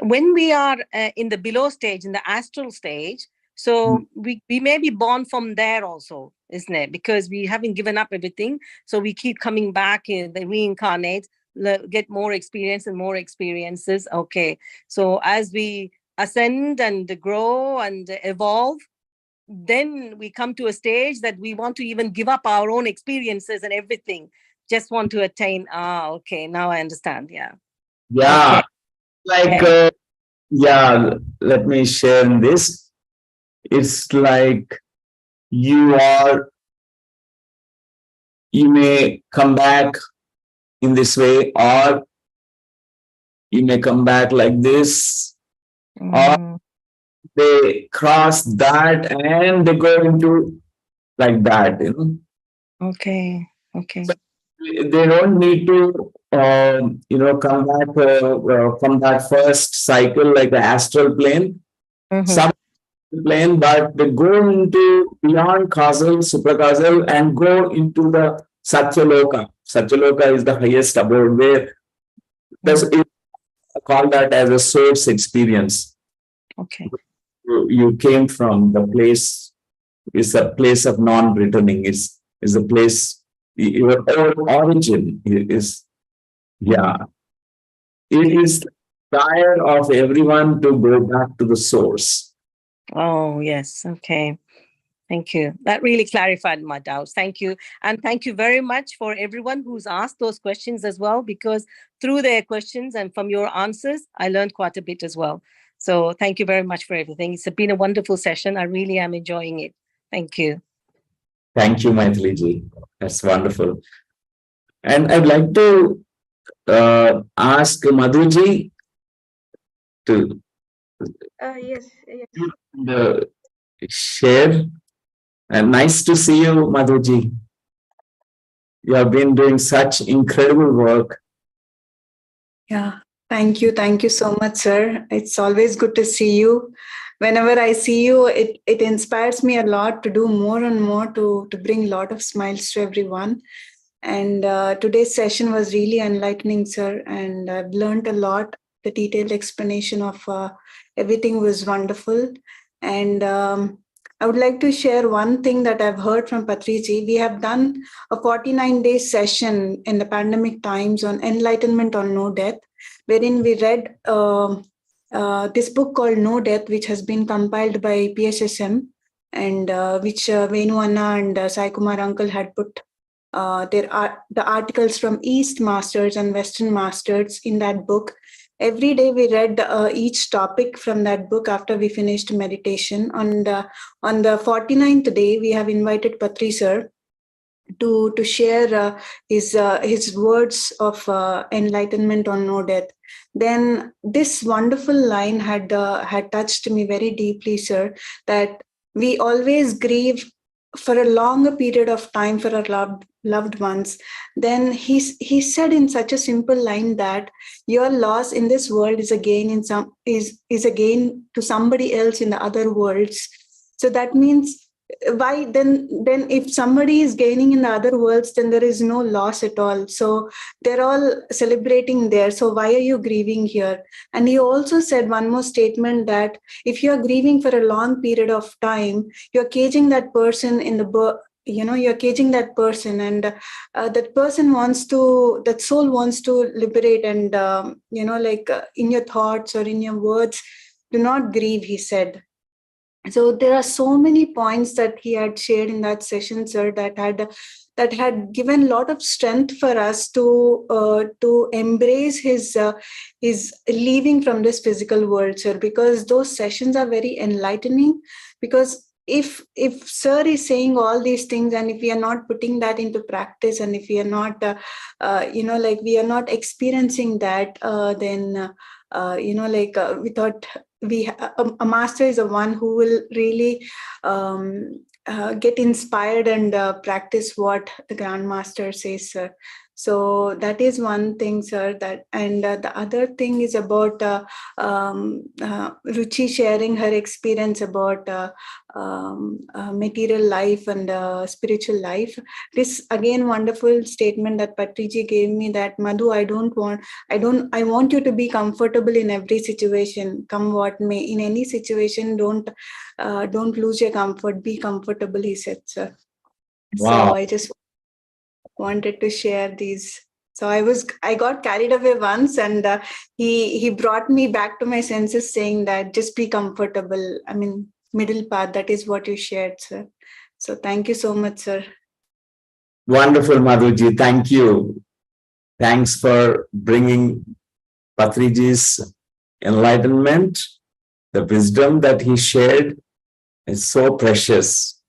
when we are in the below stage, in the astral stage, so we may be born from there also, isn't it? Because we haven't given up everything. So we keep coming back, they reincarnate, get more experience and more experiences. Okay. So as we ascend and grow and evolve, then we come to a stage that we want to even give up our own experiences and everything just want to attain. Okay, now I understand. Yeah. Yeah, Okay. like, let me share this. It's like you may come back in this way, or you may come back like this, or they cross that and they go into like that, Okay. Okay. So they don't need to, come back from that first cycle like the astral plane, some plane, but they go into beyond causal, supracausal, and go into the Satyaloka. Satyaloka is the highest abode where it call that as a source experience. Okay. You came from the place, is a place of non-returning, is a place, your origin is, it is desire of everyone to go back to the source. Oh, yes. Okay. Thank you. That really clarified my doubts. Thank you. And thank you very much for everyone who's asked those questions as well, because through their questions and from your answers, I learned quite a bit as well. So thank you very much for everything. It's been a wonderful session. I really am enjoying it. Thank you. Thank you, Maithili ji. That's wonderful. And I'd like to ask Madhuji to Yes. share. And nice to see you, Madhuji. You have been doing such incredible work. Yeah, thank you. Thank you so much, sir. It's always good to see you. Whenever I see you, it inspires me a lot to do more and more to bring a lot of smiles to everyone. And today's session was really enlightening, sir. And I've learned a lot. The detailed explanation of everything was wonderful. And I would like to share one thing that I've heard from Patriji. We have done a 49-day session in the pandemic times on Enlightenment on No Death, wherein we read this book called No Death, which has been compiled by PSSM, and which Venu Anna and Sai Kumar Uncle had put the articles from East Masters and Western Masters in that book. Every day we read each topic from that book after we finished meditation. On the 49th day, we have invited Patri sir to share his words of enlightenment on no death. Then this wonderful line had touched me very deeply, sir, that we always grieve for a longer period of time for our loved ones. Then he said in such a simple line that your loss in this world is a gain is a gain to somebody else in the other worlds. So that means, why then if somebody is gaining in the other worlds, then there is no loss at all. So they're all celebrating there. So why are you grieving here? And he also said one more statement, that if you're grieving for a long period of time, you're caging that person in the you're caging that person, and that soul wants to liberate. And in your thoughts or in your words, do not grieve, he said. So there are so many points that he had shared in that session, sir, that had given a lot of strength for us to embrace his leaving from this physical world, sir, because those sessions are very enlightening. Because if sir is saying all these things, and if we are not putting that into practice, and if we are not we are not experiencing that, then we thought a master is the one who will really get inspired and practice what the Grandmaster says, sir. So that is one thing, sir. The other thing is about Ruchi sharing her experience about material life and spiritual life. This again wonderful statement that Patriji gave me, that Madhu, I want you to be comfortable in every situation, come what may. In any situation, don't lose your comfort. Be comfortable, he said, sir. Wow. So I just wanted to share these. So I got carried away once, and he brought me back to my senses, saying that just be comfortable. I mean, middle path, that is what you shared, sir. So thank you so much, sir. Wonderful, Madhuji. Thank you. Thanks for bringing Patriji's enlightenment. The wisdom that he shared is so precious.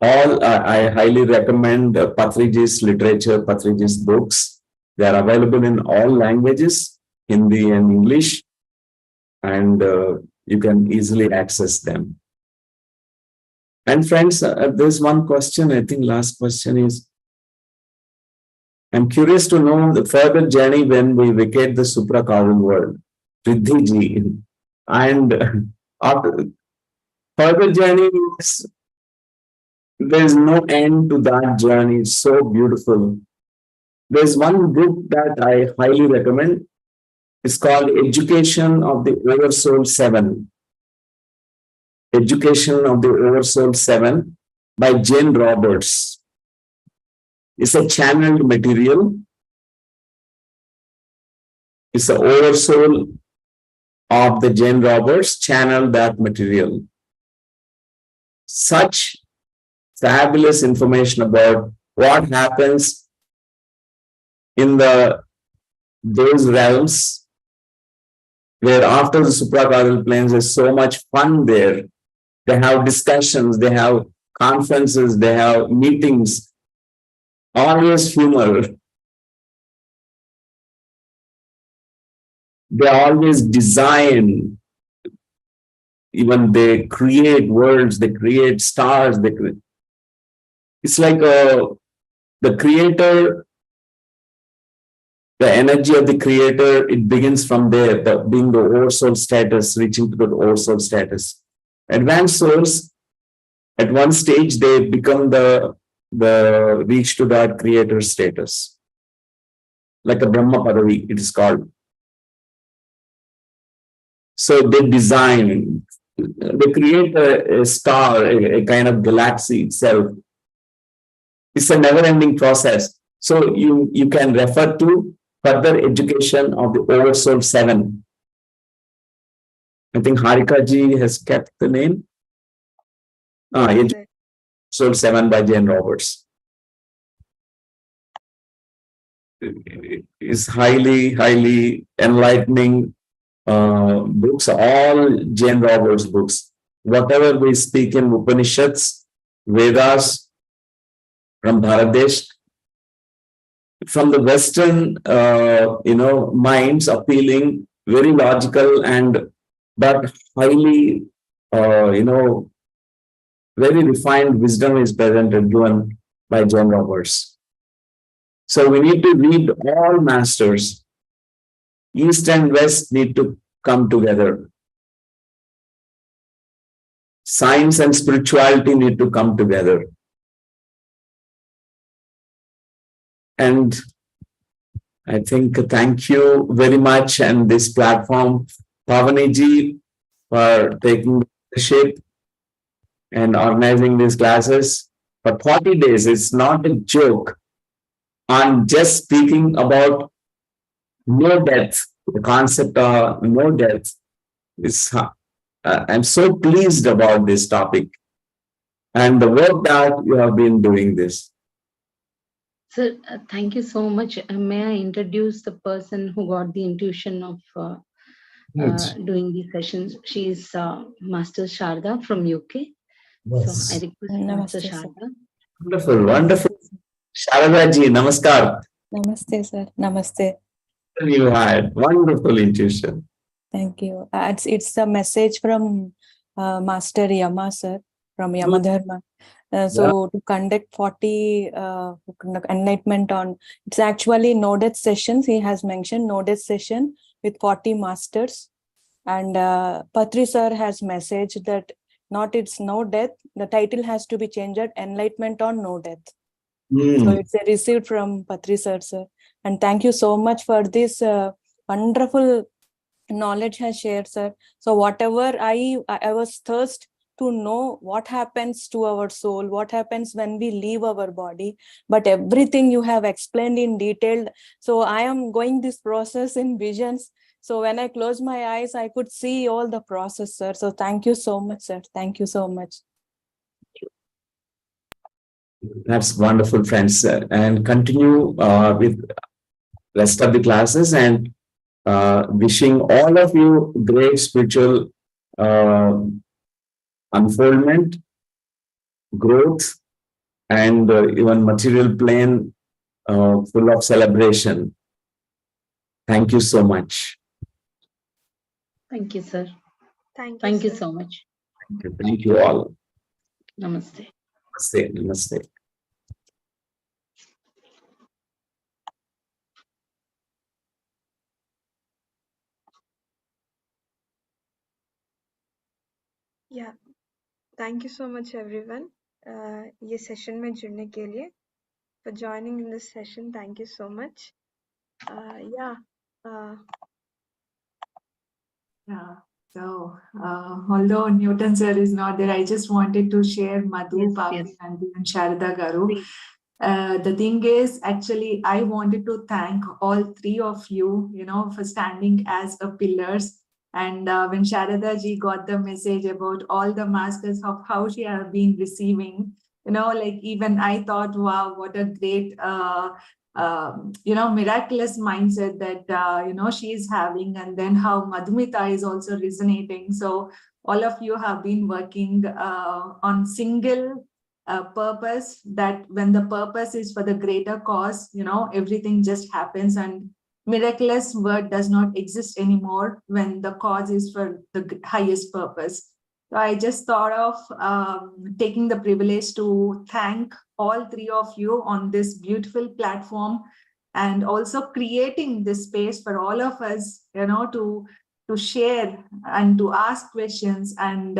I highly recommend Patriji's literature, Patriji's books. They are available in all languages, Hindi and English, and you can easily access them. And friends, there's one question, I think last question is, I'm curious to know the further journey when we vacate the supracausal world. Riddhi ji. And after further journey is, there's no end to that journey. It's so beautiful. There's one book that I highly recommend. It's called Education of the Oversoul 7. Education of the Oversoul 7 by Jane Roberts. It's a channeled material. It's the oversoul of the Jane Roberts channeled that material. Such fabulous information about what happens in those realms where after the supracausal planes there's so much fun there. They have discussions, they have conferences, they have meetings. Always humor. They always design. Even they create worlds, they create stars. It's like the creator, the energy of the creator, it begins from there, being the oversoul status, reaching to the oversoul status. Advanced souls, at one stage, they become the reach to that creator status. Like a Brahma Padavi, it is called. So they design, they create a star, a kind of galaxy itself. It's a never-ending process. So you can refer to further education of the Oversoul 7. I think Harika ji has kept the name. Soul 7 by Jane Roberts. It's highly, highly enlightening books, all Jane Roberts books. Whatever we speak in Upanishads, Vedas, from Bharat, from the Western, minds appealing, very logical but highly, very refined wisdom is presented, given by Jane Roberts. So we need to read all masters. East and West need to come together. Science and spirituality need to come together. And I think thank you very much and this platform, Pavani ji, for taking the shape and organizing these classes. For 40 days, it's not a joke. On just speaking about no death, the concept of no death is, I'm so pleased about this topic and the work that you have been doing this. Sir, thank you so much. May I introduce the person who got the intuition of doing these sessions? She is Master Sharda from UK. Yes. So I request Master Sharda. Wonderful, wonderful. Sharada ji, namaskar. Namaste, sir. Namaste. You had wonderful intuition. Thank you. It's a message from Master Yama, sir, from Yama Dharma. To conduct 40 enlightenment on, it's actually no death sessions. He has mentioned no death session with 40 masters. And Patri sir has messaged that it's no death. The title has to be changed, Enlightenment on No Death. So it's received from Patri sir. And thank you so much for this wonderful knowledge has shared, sir. So whatever I was thirst to know what happens to our soul, what happens when we leave our body, but everything you have explained in detail. So I am going this process in visions. So when I close my eyes, I could see all the process, sir. So thank you so much, sir. Thank you so much. That's wonderful, friends. And continue with rest of the classes, and wishing all of you great spiritual unfoldment, growth, and even material plane full of celebration. Thank you so much. Thank you, sir. Thank you, Thank you sir. so much. Thank you all. Namaste. Namaste. Namaste. Yeah, thank you so much everyone. ये session में जुड़ने के लिए for joining in this session. Thank you so much. Yeah. Yeah. So, although Newton sir is not there, I just wanted to share Madhu, Yes, Papi, yes. and Sharada Garu. Please. The thing is, actually, I wanted to thank all three of you, for standing as a pillars. And when Sharada ji got the message about all the masters of how she have been receiving, like even I thought, wow, what a great, miraculous mindset that, she is having, and then how Madhumita is also resonating. So all of you have been working on single purpose, that when the purpose is for the greater cause, everything just happens, and miraculous word does not exist anymore when the cause is for the highest purpose. So I just thought of taking the privilege to thank all three of you on this beautiful platform, and also creating this space for all of us, to share and to ask questions. And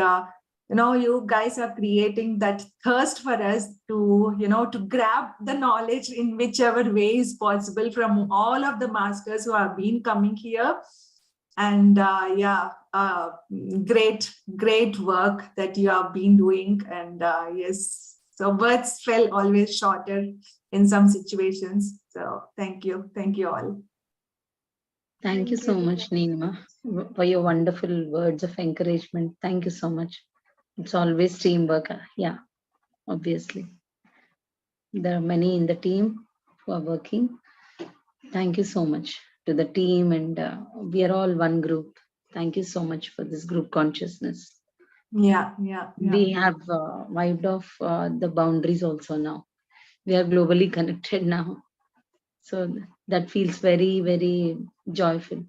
you guys are creating that thirst for us to to grab the knowledge in whichever way is possible from all of the masters who have been coming here. And great work that you have been doing. And yes, so words fell always shorter in some situations. So thank you all. Thank you so much, Nima, for your wonderful words of encouragement. Thank you so much. It's always teamwork. Yeah, obviously. There are many in the team who are working. Thank you so much to the team, and we are all one group. Thank you so much for this group consciousness. Yeah. We have wiped off the boundaries also now. We are globally connected now. So that feels very, very joyful.